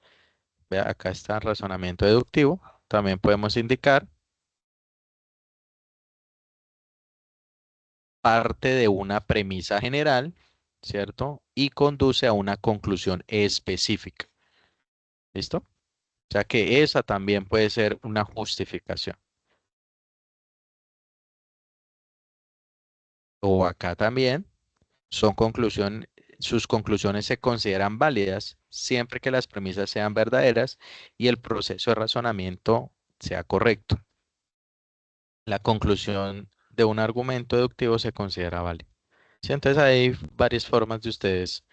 Vea, acá está razonamiento deductivo. También podemos indicar parte de una premisa general, ¿cierto? Y conduce a una conclusión específica. ¿Listo? O sea que esa también puede ser una justificación. O acá también son sus conclusiones se consideran válidas siempre que las premisas sean verdaderas y el proceso de razonamiento sea correcto. La conclusión de un argumento deductivo se considera válida. Sí, entonces hay varias formas de ustedes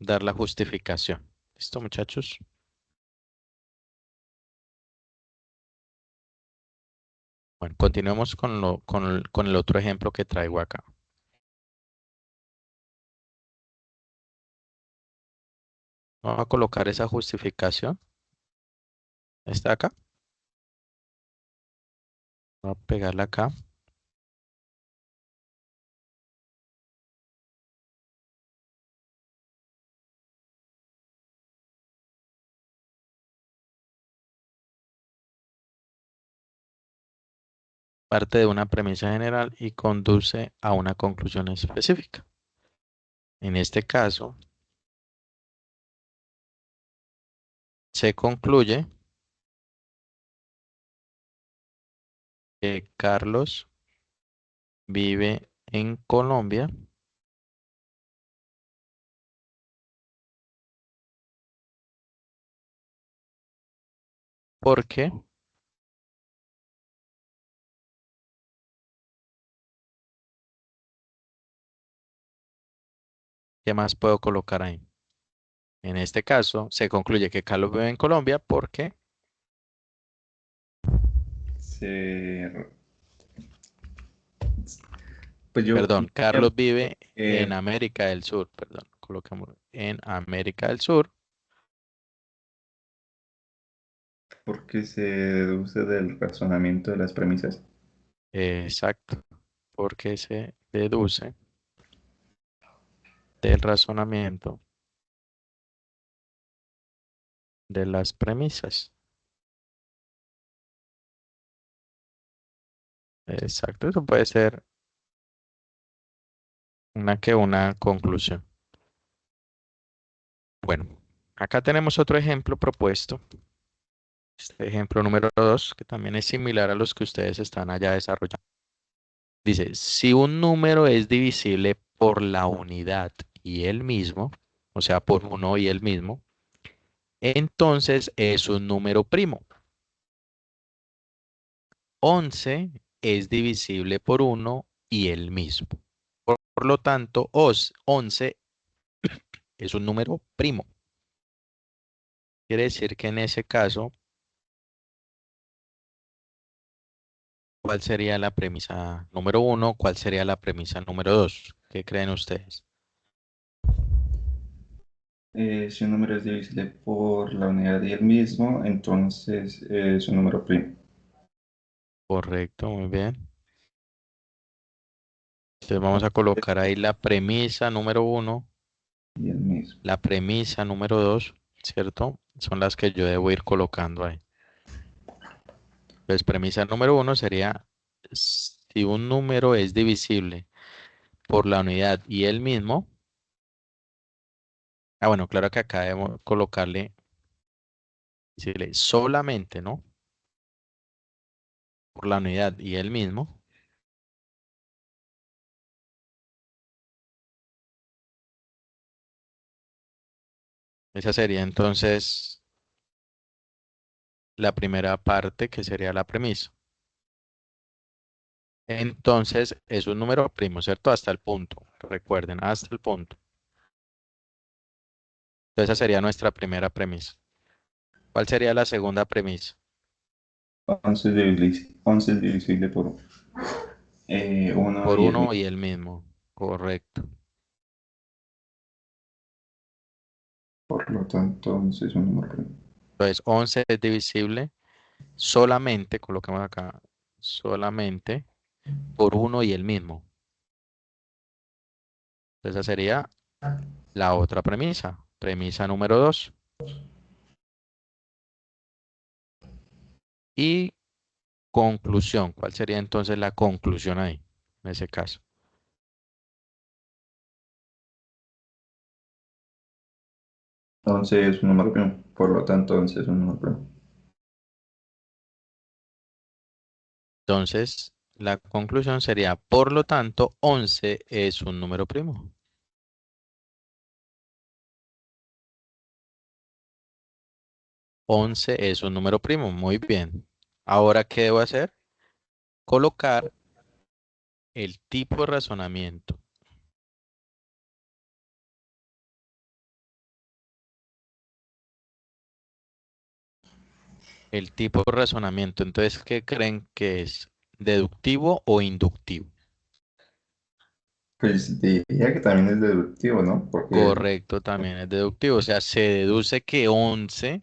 dar la justificación. ¿Listo, muchachos? Bueno, continuemos con el otro ejemplo que traigo acá. Vamos a colocar esa justificación. Está acá. Voy a pegarla acá. Parte de una premisa general y conduce a una conclusión específica. En este caso, se concluye que Carlos vive en Colombia porque, ¿qué más puedo colocar ahí? En este caso, se concluye que Carlos vive en Colombia porque, se, pues yo, perdón, Carlos vive en eh, América del Sur, perdón, colocamos en América del Sur. porque se deduce del razonamiento de las premisas. Exacto, porque se deduce del razonamiento de las premisas. Exacto, eso puede ser una conclusión. Bueno, acá tenemos otro ejemplo propuesto. Este ejemplo número 2, que también es similar a los que ustedes están allá desarrollando. Dice, si un número es divisible por la unidad y el mismo, o sea, por uno y el mismo, entonces es un número primo. 11 es divisible por 1 y el mismo. Por lo tanto, 11 es un número primo. Quiere decir que en ese caso, ¿cuál sería la premisa número 1? ¿Cuál sería la premisa número 2? ¿Qué creen ustedes? Si un número es divisible por la unidad y el mismo, entonces es un número primo. Correcto, muy bien. Entonces vamos a colocar ahí la premisa número 1, Y el mismo. la premisa número 2, ¿cierto? Son las que yo debo ir colocando ahí. Entonces, premisa número 1 sería si un número es divisible por la unidad y el mismo. Ah, bueno, claro que acá debemos colocarle, decirle solamente, ¿no? Por la unidad y el mismo. Esa sería entonces la primera parte que sería la premisa. Entonces, es un número primo, ¿cierto? Hasta el punto. Recuerden, hasta el punto. Entonces, esa sería nuestra primera premisa. ¿Cuál sería la segunda premisa? 11 es divisible por 1 Por y el uno mismo. y el mismo. Correcto. Por lo tanto, 11 es un número primo. Entonces, 11 es divisible solamente, coloquemos acá, solamente por uno y el mismo. Entonces, esa sería la otra premisa. Premisa número 2. Y conclusión. ¿Cuál sería entonces la conclusión ahí, en ese caso? 11 es un número primo. Por lo tanto, 11 es un número primo. Entonces, la conclusión sería, por lo tanto, 11 es un número primo. 11 es un número primo. Muy bien. Ahora, ¿qué debo hacer? Colocar el tipo de razonamiento. El tipo de razonamiento. Entonces, ¿qué creen que es? ¿Deductivo o inductivo? Pues diría que también es deductivo, ¿no? Porque, Correcto, también es deductivo. O sea, se deduce que 11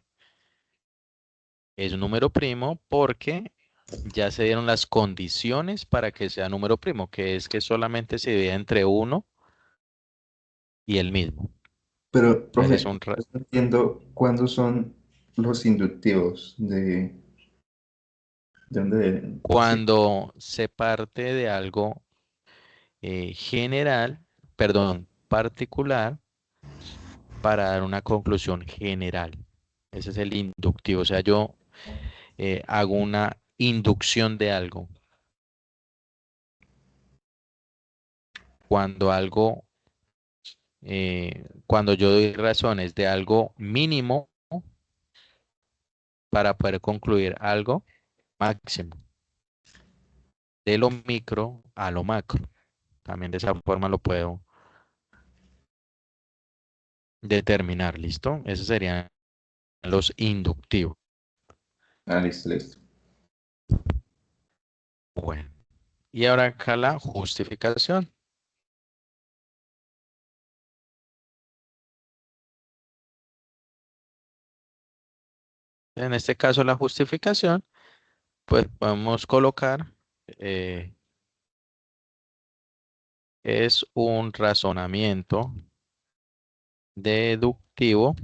es un número primo porque ya se dieron las condiciones para que sea número primo, que es que solamente se divide entre uno y el mismo. pero, Entonces es profe, un no entiendo cuándo son los inductivos de dónde, sí. cuando se parte de algo general, perdón, particular, para dar una conclusión general. Ese es el inductivo. O sea, yo hago una inducción de algo. Cuando algo, cuando yo doy razones de algo mínimo para poder concluir algo máximo, de lo micro a lo macro. También de esa forma lo puedo determinar, ¿listo? Esos serían los inductivos. Ah, listo, listo. Bueno, y ahora acá la justificación. En este caso, la justificación, pues podemos colocar, eh, es un razonamiento deductivo,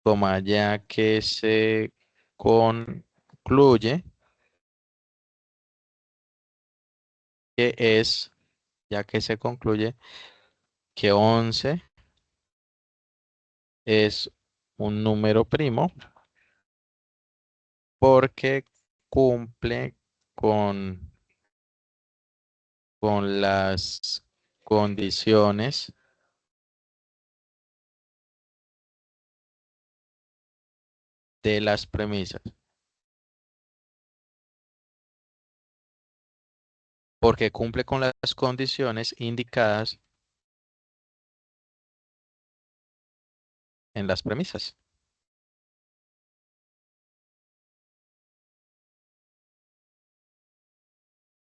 toma ya que se concluye que es, ya que se concluye que 11 es un número primo porque cumple con, con las condiciones de las premisas. porque cumple con las condiciones indicadas en las premisas.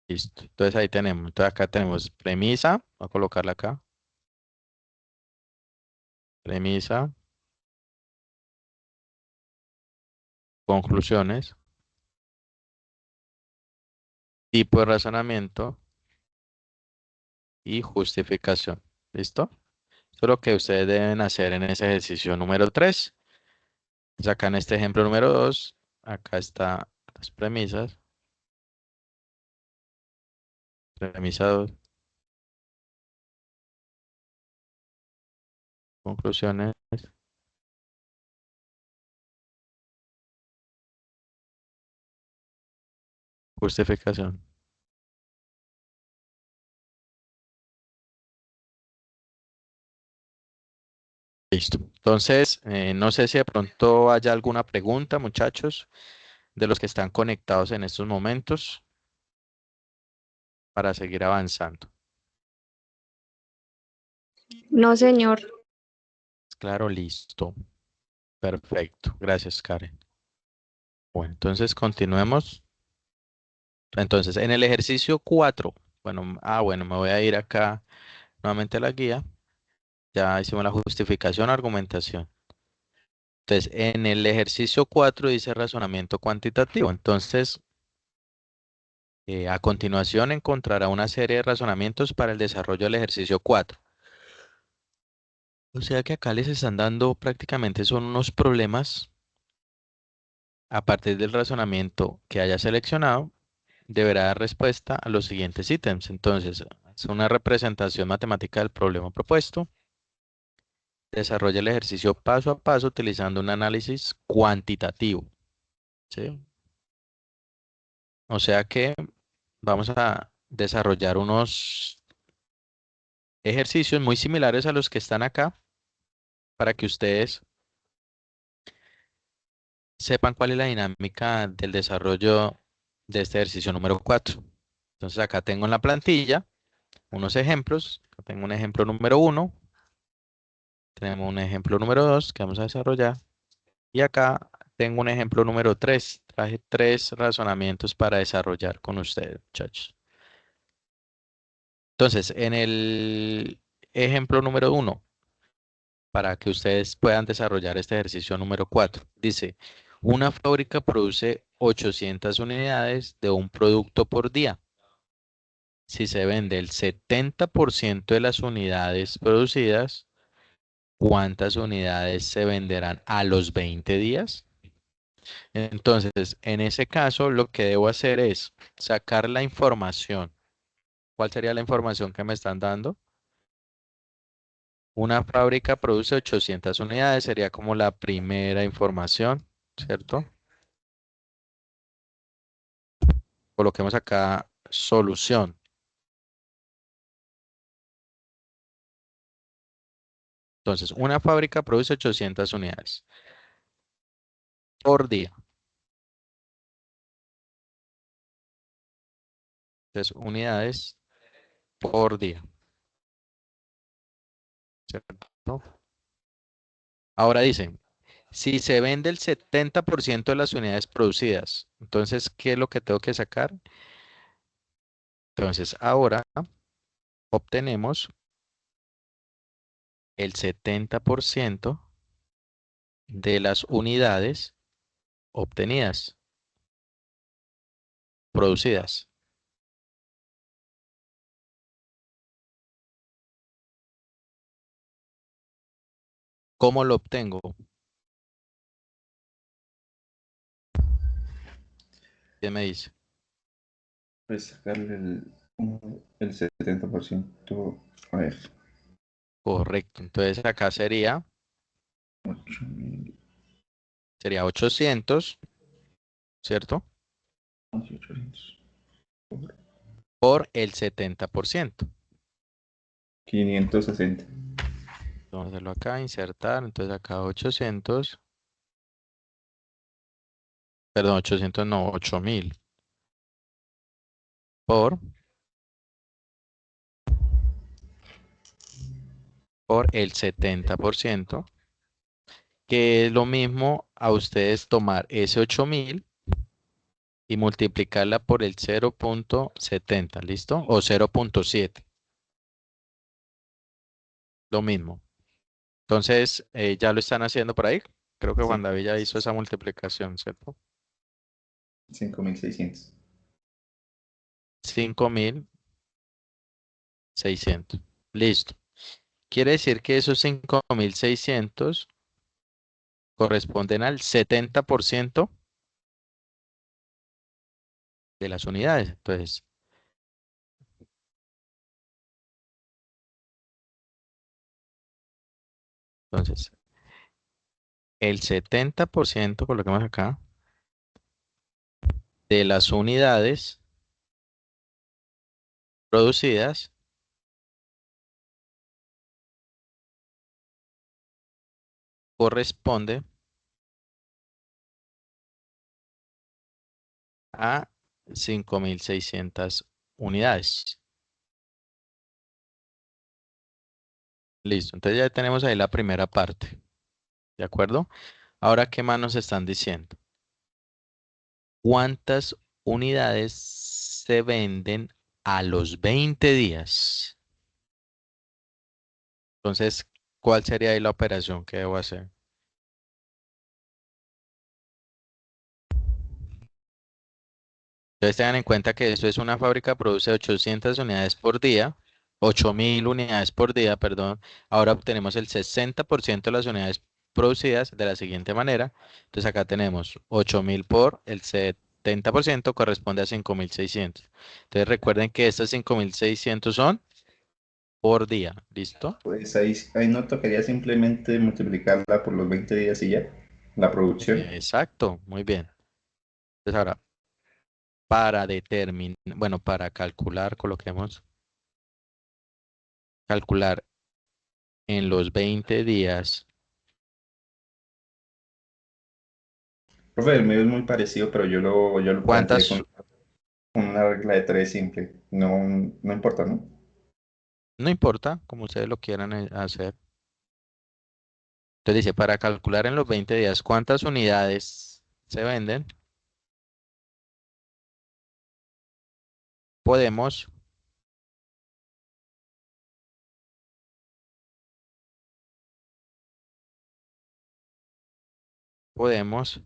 Listo. Entonces ahí tenemos. Entonces acá tenemos premisa. Voy a colocarla acá. Premisa. Conclusiones. Tipo de razonamiento y justificación. ¿Listo? Eso es lo que ustedes deben hacer en ese ejercicio número 3. Pues acá en este ejemplo número 2, acá está las premisas. Premisa 2, conclusiones, justificación. Listo. Entonces, no sé si de pronto haya alguna pregunta, muchachos, de los que están conectados en estos momentos para seguir avanzando. No, señor. Claro, listo. Perfecto. Gracias, Karen. Bueno, entonces continuemos. Entonces, en el ejercicio 4, bueno, bueno, me voy a ir acá nuevamente a la guía. Ya hicimos la justificación, argumentación. Entonces, en el ejercicio 4 dice razonamiento cuantitativo. Entonces, a continuación encontrará una serie de razonamientos para el desarrollo del ejercicio 4. O sea que acá les están dando prácticamente son unos problemas a partir del razonamiento que haya seleccionado, deberá dar respuesta a los siguientes ítems. Entonces, es una representación matemática del problema propuesto. Desarrolla el ejercicio paso a paso utilizando un análisis cuantitativo. ¿Sí? O sea que vamos a desarrollar unos ejercicios muy similares a los que están acá para que ustedes sepan cuál es la dinámica del desarrollo de este ejercicio número 4. Entonces acá tengo en la plantilla unos ejemplos. Acá tengo un ejemplo número 1, tenemos un ejemplo número 2 que vamos a desarrollar y acá tengo un ejemplo número 3. Traje 3 razonamientos para desarrollar con ustedes, muchachos. Entonces, en el ejemplo número 1, para que ustedes puedan desarrollar este ejercicio número 4, dice, una fábrica produce 800 unidades de un producto por día. Si se vende el 70% de las unidades producidas, ¿cuántas unidades se venderán a los 20 días? Entonces, en ese caso, lo que debo hacer es sacar la información. ¿Cuál sería la información que me están dando? Una fábrica produce 800 unidades, sería como la primera información, ¿cierto? Coloquemos acá solución. Entonces, una fábrica produce 800 unidades por día. Entonces, unidades por día, ¿cierto? Ahora dicen, si se vende el 70% de las unidades producidas, entonces, ¿qué es lo que tengo que sacar? Entonces, ahora obtenemos el 70% de las unidades obtenidas, producidas. ¿Cómo lo obtengo? ¿Qué me dice? Pues sacarle el 70%, a ver, Correcto. Entonces acá sería 800, ¿cierto? 8.800 por Por el 70%. 560. Vamos a hacerlo acá, insertar. Entonces acá 800, perdón, 800 no, 8000 por por el 70%, que es lo mismo a ustedes tomar ese 8.000 y multiplicarla por el 0.70, ¿listo? O 0.7, lo mismo. Entonces, ya lo están haciendo por ahí. Creo que Sí, Juan David ya hizo esa multiplicación, ¿cierto? 5.600. 5.600. Listo. Quiere decir que esos 5.600 corresponden al 70% de las unidades. Entonces, el 70%, coloquemos acá, de las unidades producidas corresponde a 5.600 unidades. Listo, entonces ya tenemos ahí la primera parte, ¿de acuerdo? Ahora, ¿qué más nos están diciendo? ¿Cuántas unidades se venden a los 20 días? Entonces, ¿cuál sería ahí la operación que debo hacer? Entonces tengan en cuenta que esto es una fábrica que produce 800 unidades por día, 8.000 unidades por día, perdón. Ahora obtenemos el 60% de las unidades producidas de la siguiente manera. Entonces acá tenemos 8.000 por el 70% corresponde a 5.600. Entonces recuerden que estos 5.600 son por día, ¿listo? Pues ahí no tocaría simplemente multiplicarla por los 20 días y ya, la producción. Exacto, muy bien. Entonces ahora, para determinar, bueno, para calcular, coloquemos, calcular en los 20 días. Profe, el mío es muy parecido, pero yo lo planteé ¿Cuántas? con una regla de tres simple. No, no importa, ¿no? No importa, como ustedes lo quieran hacer. Entonces dice, para calcular en los 20 días cuántas unidades se venden, podemos, podemos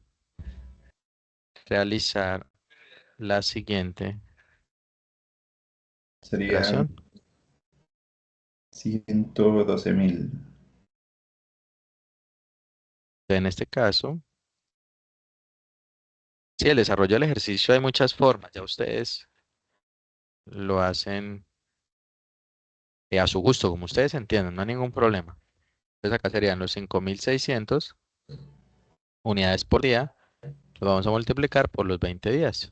realizar la siguiente Serían operación. 112.000. En este caso, si el desarrollo del ejercicio hay muchas formas, ya ustedes lo hacen a su gusto, como ustedes entiendan, no hay ningún problema. Entonces acá serían los 5.600 unidades por día, lo vamos a multiplicar por los 20 días.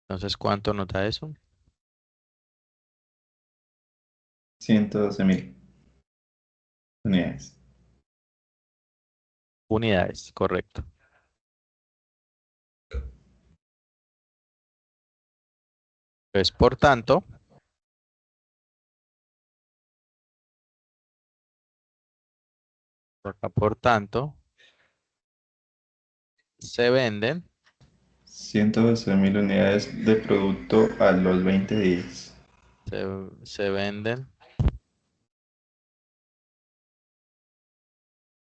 Entonces, ¿cuánto nos da eso? 112.000 unidades. Unidades, correcto. Pues, por tanto, se venden, 112.000 unidades de producto a los 20 días. se venden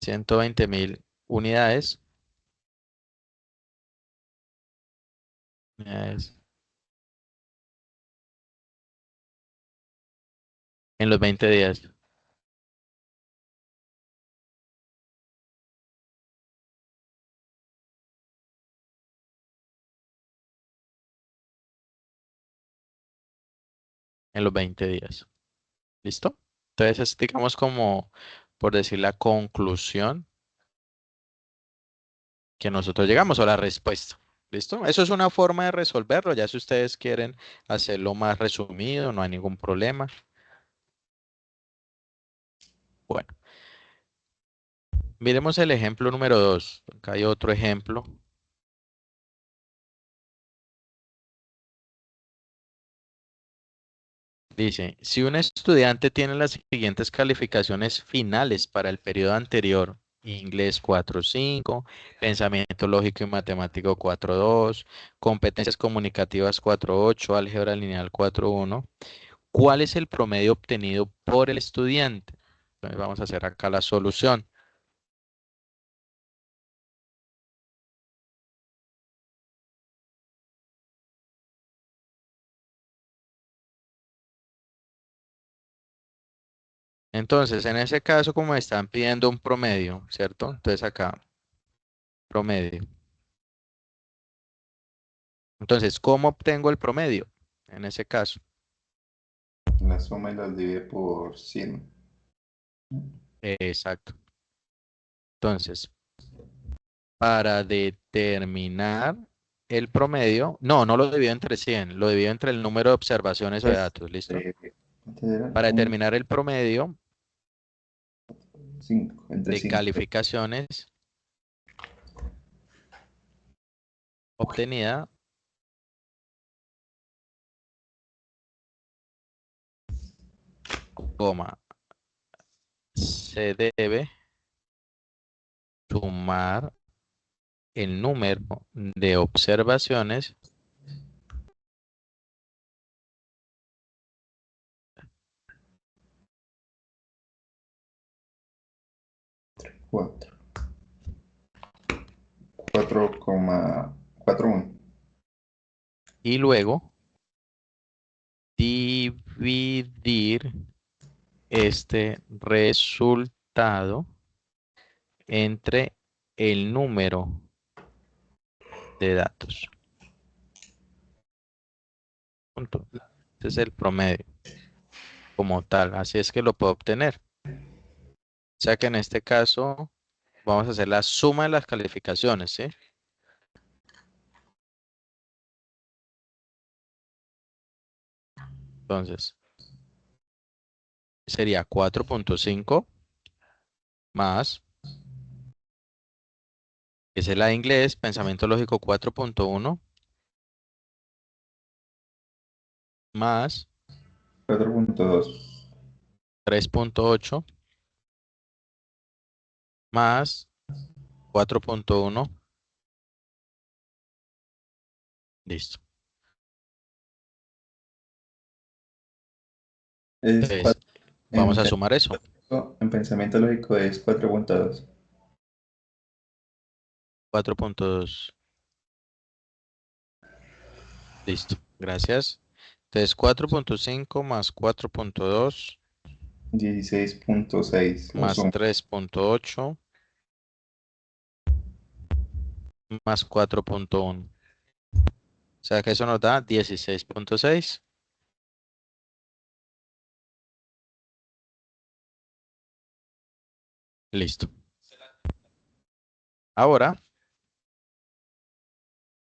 120.000 unidades en los 20 días. En los 20 días. ¿Listo? Entonces, es, digamos como, por decir, la conclusión que nosotros llegamos o la respuesta. ¿Listo? Eso es una forma de resolverlo. Ya si ustedes quieren hacerlo más resumido, no hay ningún problema. Bueno, miremos el ejemplo número 2. Acá hay otro ejemplo. Dice, si un estudiante tiene las siguientes calificaciones finales para el periodo anterior, inglés 4.5, pensamiento lógico y matemático 4.2, competencias comunicativas 4.8, álgebra lineal 4.1, ¿cuál es el promedio obtenido por el estudiante? Entonces vamos a hacer acá la solución. Entonces, en ese caso, como me están pidiendo un promedio, ¿cierto? Entonces acá, promedio. Entonces, ¿cómo obtengo el promedio? En ese caso, La suma y las divide por 100. exacto. Entonces, para determinar el promedio, no lo divido entre 100, lo divido entre el número de observaciones o de Entonces, datos, ¿listo? eh, ¿cuántos eran? Para determinar el promedio 5, entre de 5. calificaciones obtenida, coma, se debe sumar el número de observaciones 4. 4,41. y luego dividir este resultado entre el número de datos. Punto. Este es el promedio como tal. Así es que lo puedo obtener. O sea que en este caso vamos a hacer la suma de las calificaciones, ¿sí? Entonces, sería 4.5 más, esa es la de inglés, pensamiento lógico 4.1 más 4,2. 3.8 más 4.1. Listo. Es Entonces, vamos en, a sumar eso. en pensamiento lógico es 4,2. 4.2. Listo. Gracias. Entonces, 4.5 más 4.2 16,6. Lo más sumo. 3.8 más 4.1. O sea que eso nos da 16.6. Listo. Ahora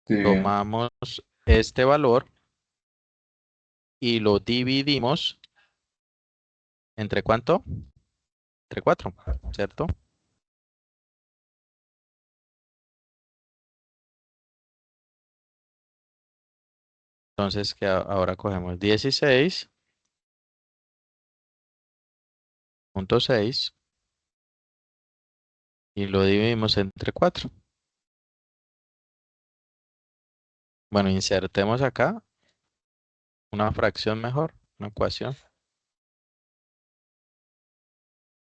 Sí, bien. tomamos este valor y lo dividimos entre ¿cuánto? Entre 4, ¿cierto? Entonces que ahora cogemos 16.6 y lo dividimos entre 4. Bueno, insertemos acá una fracción mejor, una ecuación.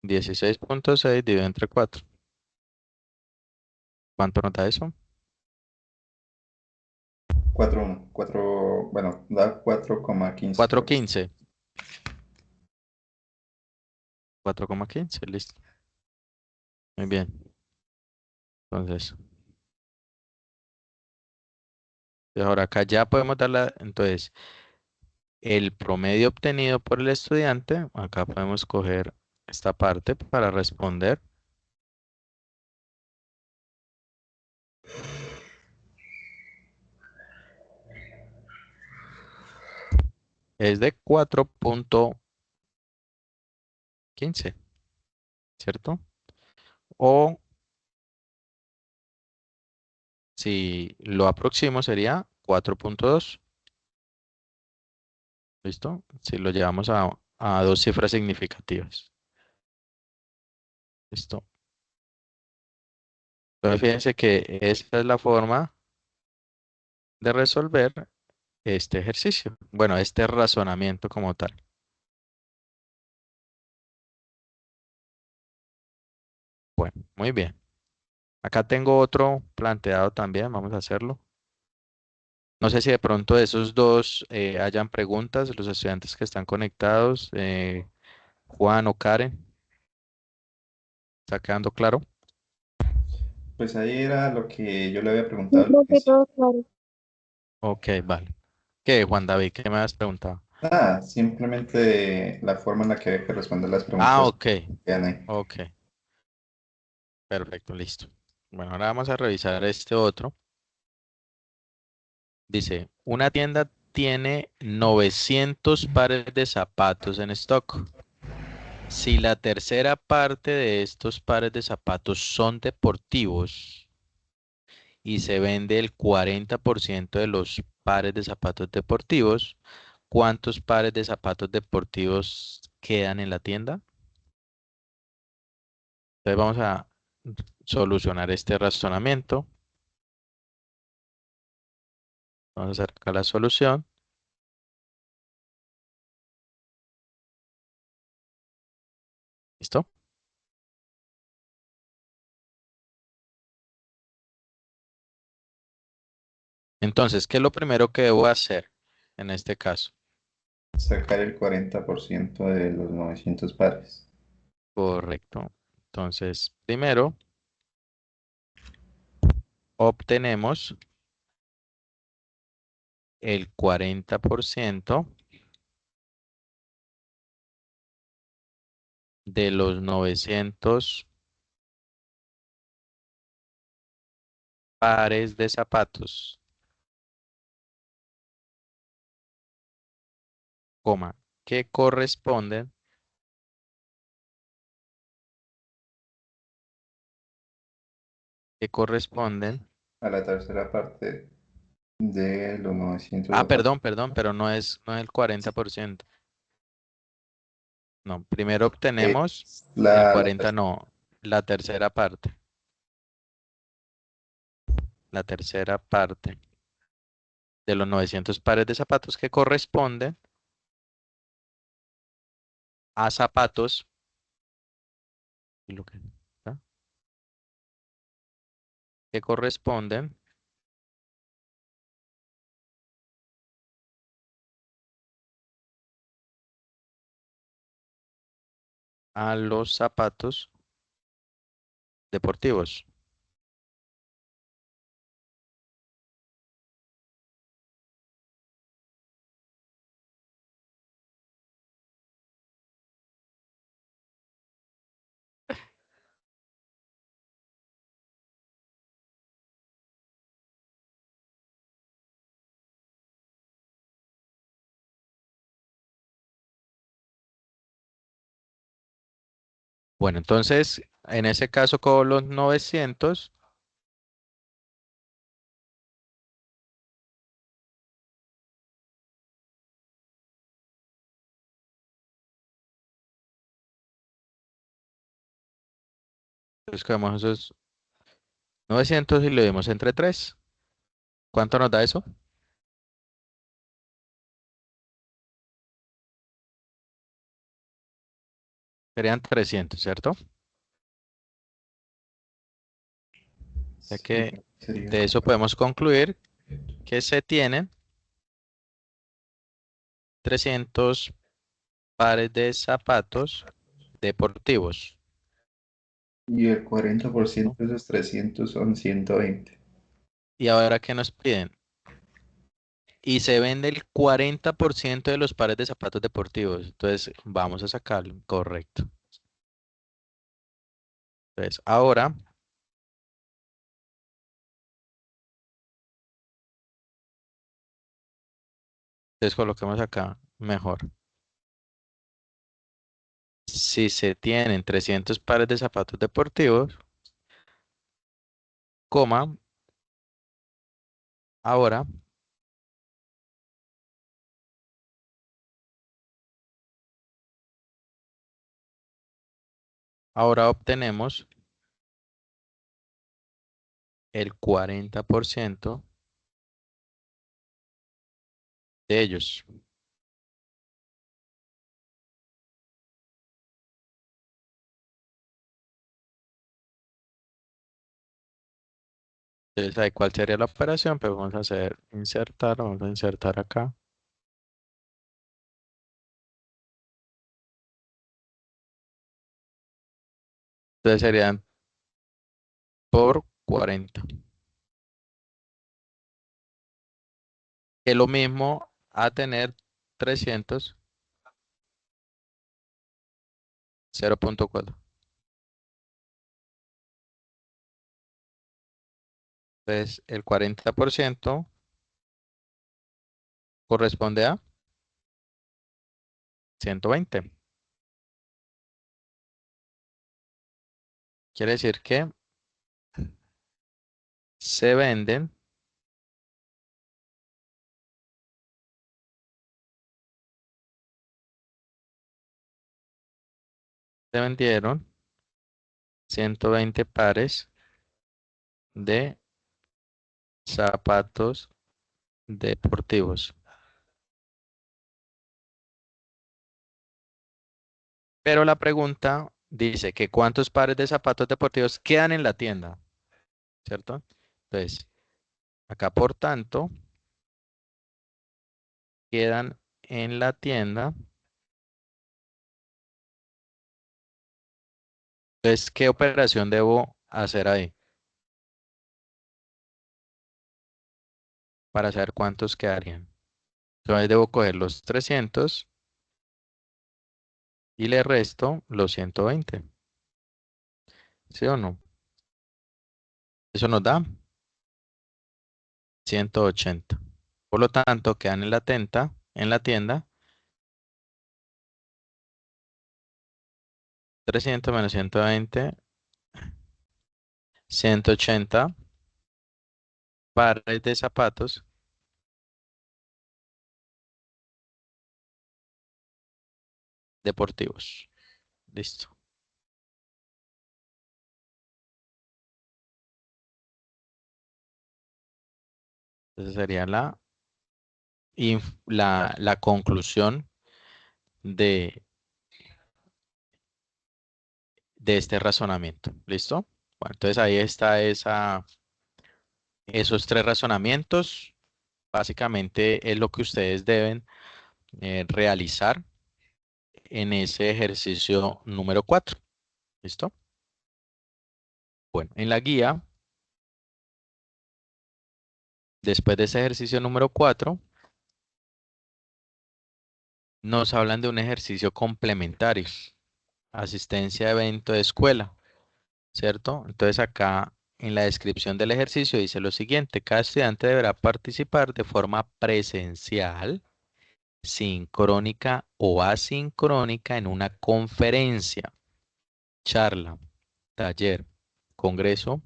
16.6 dividido entre 4. ¿Cuánto nos da eso? 4,1. 4, bueno, da 4,15 creo. 4.15. 4.15, listo. Muy bien. Entonces, ahora acá ya podemos darla. Entonces, el promedio obtenido por el estudiante, acá podemos coger esta parte para responder, es de 4.15, ¿cierto? O si lo aproximo sería 4.2. ¿Listo? Si lo llevamos a dos cifras significativas. ¿Listo? Entonces fíjense que esta es la forma de resolver este ejercicio. Bueno, este razonamiento como tal. Bueno, muy bien. Acá tengo otro planteado también. Vamos a hacerlo. No sé si de pronto de esos dos hayan preguntas, los estudiantes que están conectados, Juan o Karen, ¿está quedando claro? Pues ahí era lo que yo le había Sí, preguntado al profe, inicio. todo claro. Ok, vale. ¿Qué, Juan David? ¿Qué me has preguntado? Ah, simplemente la forma en la que hay que responder las Ah, preguntas ok, que quedan ahí. ok, perfecto, listo. Bueno, ahora vamos a revisar este otro. Dice, una tienda tiene 900 pares de zapatos en stock. Si la tercera parte de estos pares de zapatos son deportivos y se vende el 40% de los pares de zapatos deportivos, ¿cuántos pares de zapatos deportivos quedan en la tienda? Entonces vamos a solucionar este razonamiento. Vamos a hacer acá la solución. ¿Listo? Entonces, ¿qué es lo primero que debo hacer en este caso? Sacar el 40% de los 900 pares. Correcto. Entonces, primero obtenemos el 40% de los 900 pares de zapatos, coma, que corresponden, que corresponden. A la tercera parte de los 900 Ah, zapatos. perdón, pero no es el 40%. No, primero obtenemos el La 40, no, la tercera parte. La tercera parte de los 900 pares de zapatos que corresponden a zapatos y lo que, ¿ah? Que corresponden a los zapatos deportivos. Bueno, entonces, en ese caso, con los 900, entonces cogemos esos 900 y lo dimos entre 3. ¿Cuánto nos da eso? Serían 300, ¿cierto? Ya Sí, que sería de eso como podemos concluir que se tienen 300 pares de zapatos deportivos. y el ¿Listo? 40% de esos 300 son 120. Y ahora, ¿qué nos piden? Y se vende el 40% de los pares de zapatos deportivos. Entonces, vamos a sacarlo. Correcto. Entonces, ahora, entonces coloquemos acá mejor. Si se tienen 300 pares de zapatos deportivos, coma, ahora ahora obtenemos el 40% de ellos. Entonces, ahí cuál sería la operación, pues vamos a hacer insertar, vamos a insertar acá. Entonces serían por 40. Es lo mismo a tener 300, 0.4. Entonces, el 40% corresponde a 120. Quiere decir que se venden, se vendieron 120 pares de zapatos deportivos. Pero la pregunta dice que cuántos pares de zapatos deportivos quedan en la tienda, ¿cierto? Entonces, acá por tanto, quedan en la tienda. Entonces, ¿qué operación debo hacer ahí para saber cuántos quedarían? Entonces, debo coger los 300 y le resto los 120. ¿Sí o no? Eso nos da 180. Por lo tanto, quedan en la tienda 300 menos 120, 180 pares de zapatos deportivos. Listo. Esa sería la conclusión de, de este razonamiento. ¿Listo? Bueno, entonces ahí está esos tres razonamientos. Básicamente es lo que ustedes deben realizar en ese ejercicio número 4. ¿Listo? Bueno, en la guía, después de ese ejercicio número 4, nos hablan de un ejercicio complementario, asistencia a evento de escuela, ¿cierto? Entonces acá en la descripción del ejercicio dice lo siguiente: cada estudiante deberá participar de forma presencial, sincrónica o asincrónica en una conferencia, charla, taller, congreso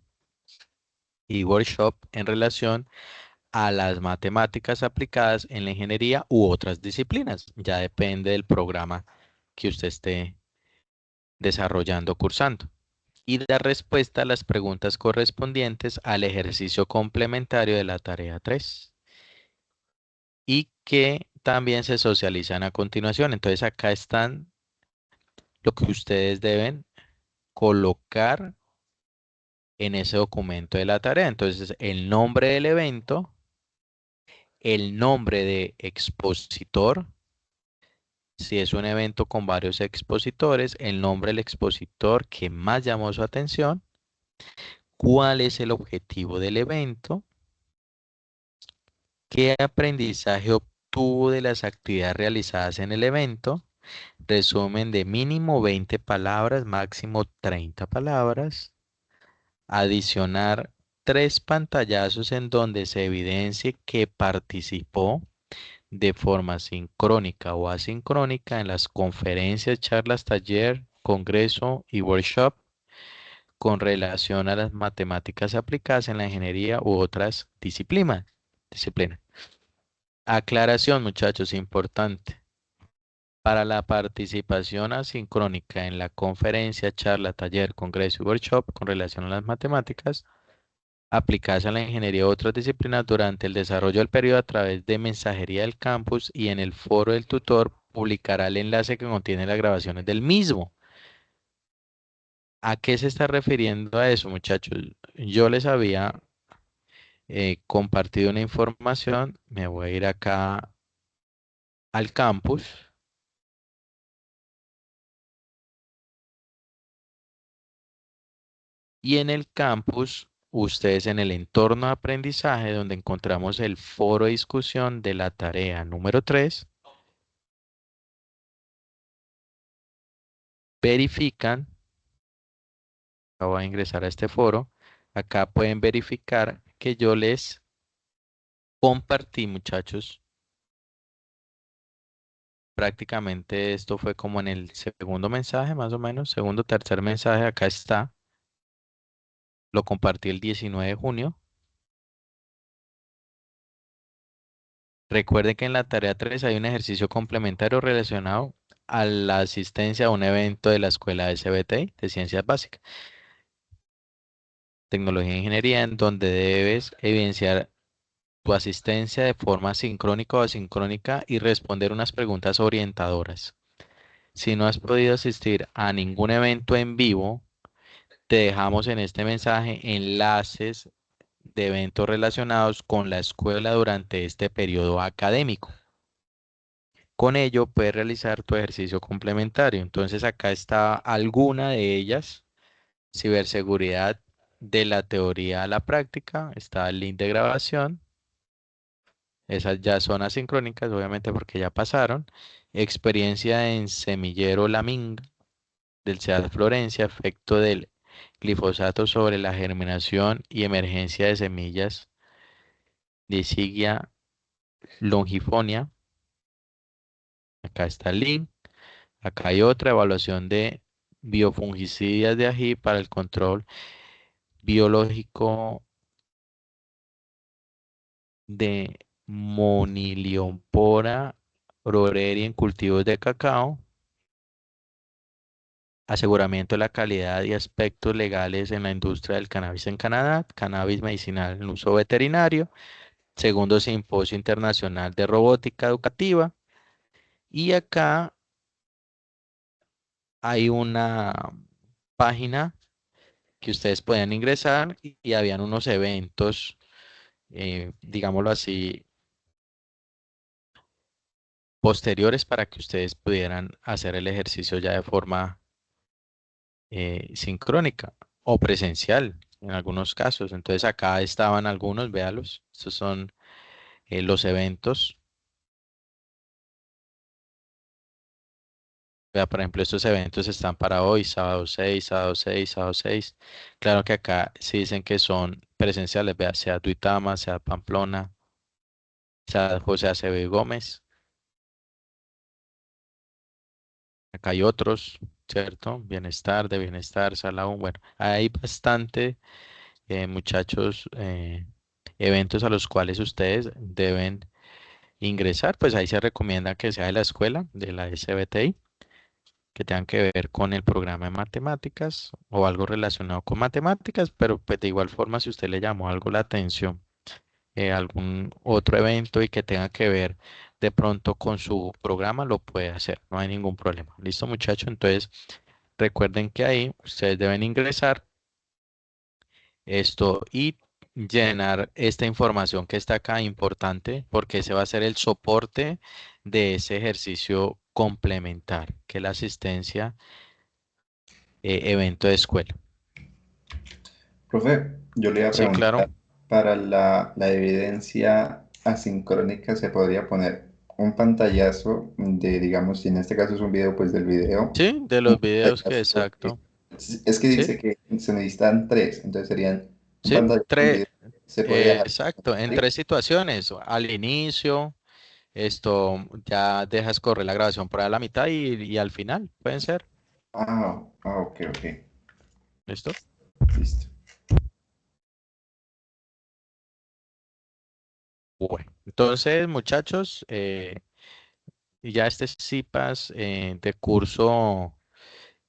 y workshop en relación a las matemáticas aplicadas en la ingeniería u otras disciplinas. Ya depende del programa que usted esté desarrollando, cursando. Y dar respuesta a las preguntas correspondientes al ejercicio complementario de la tarea 3 y que también se socializan a continuación. Entonces acá están lo que ustedes deben colocar en ese documento de la tarea. Entonces el nombre del evento, el nombre de expositor, si es un evento con varios expositores, el nombre del expositor que más llamó su atención, cuál es el objetivo del evento, qué aprendizaje obtuvo de las actividades realizadas en el evento, resumen de mínimo 20 palabras, máximo 30 palabras, adicionar 3 pantallazos en donde se evidencie que participó de forma sincrónica o asincrónica en las conferencias, charlas, taller, congreso y workshop con relación a las matemáticas aplicadas en la ingeniería u otras disciplinas. Aclaración, muchachos, importante. Para la participación asincrónica en la conferencia, charla, taller, congreso y workshop con relación a las matemáticas, aplicadas a la ingeniería u otras disciplinas durante el desarrollo del periodo a través de mensajería del campus y en el foro del tutor publicará el enlace que contiene las grabaciones del mismo. ¿A qué se está refiriendo a eso, muchachos? Yo les había compartido una información. Me voy a ir acá al campus. Y en el campus, ustedes en el entorno de aprendizaje, donde encontramos el foro de discusión de la tarea número 3, verifican, acá voy a ingresar a este foro, acá pueden verificar que yo les compartí, muchachos, prácticamente esto fue como en el segundo mensaje, más o menos, segundo, tercer mensaje, acá está, lo compartí el 19 de junio. Recuerden que en la tarea 3 hay un ejercicio complementario relacionado a la asistencia a un evento de la escuela SBTI de Ciencias Básicas, Tecnología e Ingeniería, en donde debes evidenciar tu asistencia de forma sincrónica o asincrónica y responder unas preguntas orientadoras. Si no has podido asistir a ningún evento en vivo, te dejamos en este mensaje enlaces de eventos relacionados con la escuela durante este periodo académico. Con ello puedes realizar tu ejercicio complementario. Entonces acá está alguna de ellas. Ciberseguridad de la teoría a la práctica. Está el link de grabación. Esas ya son asincrónicas, obviamente porque ya pasaron. Experiencia en semillero Laminga del CEAD Florencia. Efecto del glifosato sobre la germinación y emergencia de semillas de Sigia longifolia. Acá está el link. Acá hay otra evaluación de biofungicidas de ají para el control biológico de Moniliompora broreri en cultivos de cacao. Aseguramiento de la calidad y aspectos legales en la industria del cannabis en Canadá. Cannabis medicinal en uso veterinario. Segundo Simposio Internacional de Robótica Educativa. Y acá hay una página que ustedes pueden ingresar y habían unos eventos, digámoslo así, posteriores para que ustedes pudieran hacer el ejercicio ya de forma sincrónica o presencial en algunos casos. Entonces acá estaban algunos, véalos. Estos son los eventos. Vea, por ejemplo, estos eventos están para hoy, sábado 6, sábado 6, sábado 6. Claro que acá sí dicen que son presenciales, vea, sea Duitama, sea Pamplona, sea José Acevedo Gómez. Acá hay otros, ¿cierto? Bienestar, de bienestar, sala 1. Bueno, hay bastante, muchachos, eventos a los cuales ustedes deben ingresar. Pues ahí se recomienda que sea de la escuela, de la SBTI, que tengan que ver con el programa de matemáticas o algo relacionado con matemáticas, pero pues de igual forma, si usted le llamó algo la atención, algún otro evento y que tenga que ver de pronto con su programa, lo puede hacer, no hay ningún problema. ¿Listo, muchachos? Entonces, recuerden que ahí ustedes deben ingresar esto y llenar esta información que está acá importante porque ese va a ser el soporte de ese ejercicio complementar, que es la asistencia evento de escuela. Profe, yo le iba a Sí, claro. preguntar, para la evidencia asincrónica se podría poner un pantallazo de, digamos, si en este caso es un video, pues del video, Sí, de un los videos que pantallazo exacto. es que Sí, dice que se necesitan tres, entonces serían un sí, pantallazo de un video, se puede dejar. exacto. En tres situaciones. Al inicio, esto ya dejas correr la grabación por ahí a la mitad y al final, pueden ser. Ok, ok, ¿Listo? listo. Bueno, entonces, muchachos, y ya este CIPAS de curso,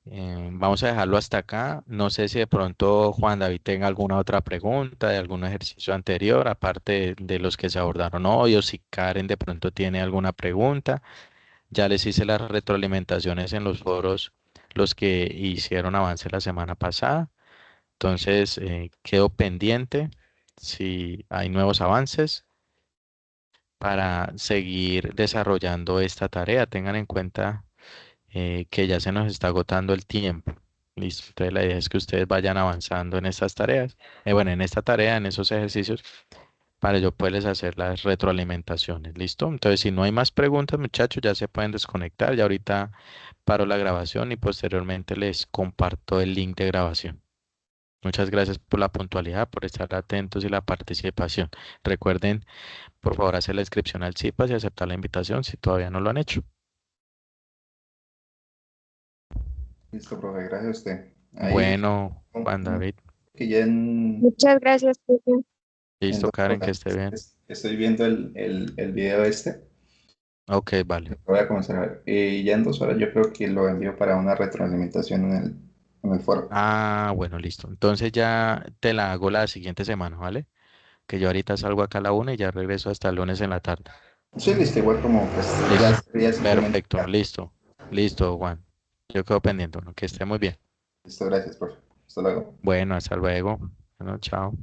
vamos a dejarlo hasta acá. No sé si de pronto Juan David tenga alguna otra pregunta de algún ejercicio anterior, aparte de los que se abordaron hoy, o si Karen de pronto tiene alguna pregunta. Ya les hice las retroalimentaciones en los foros, los que hicieron avance la semana pasada. Entonces, quedo pendiente si hay nuevos avances para seguir desarrollando esta tarea. Tengan en cuenta que ya se nos está agotando el tiempo. Listo. Entonces, la idea es que ustedes vayan avanzando en estas tareas, bueno, en esta tarea, en esos ejercicios, para yo poderles hacer las retroalimentaciones. ¿Listo? Entonces, si no hay más preguntas, muchachos, ya se pueden desconectar. Ya ahorita paro la grabación y posteriormente les comparto el link de grabación. Muchas gracias por la puntualidad, por estar atentos y la participación. Recuerden, por favor, hacer la inscripción al CIPAS y aceptar la invitación si todavía no lo han hecho. Listo, profe, gracias a usted. Ahí, Bueno, Juan David, que ya Muchas gracias, profe. en listo, 2 Karen, que horas esté bien. estoy viendo el video este. Ok, vale. Lo voy a comenzar a ver. Y ya en 2 horas yo creo que lo envío para una retroalimentación en el foro. Ah, bueno, listo. Entonces ya te la hago la siguiente semana, ¿vale? Que yo ahorita salgo acá a la 1 y ya regreso hasta el lunes en la tarde. Sí, listo, igual como pues ya Listo. sería simplemente. Perfecto, listo. Listo, Juan. Yo quedo pendiente, bueno, que esté muy bien. Listo, gracias, profe. Hasta luego. Bueno, hasta luego. Bueno, chao.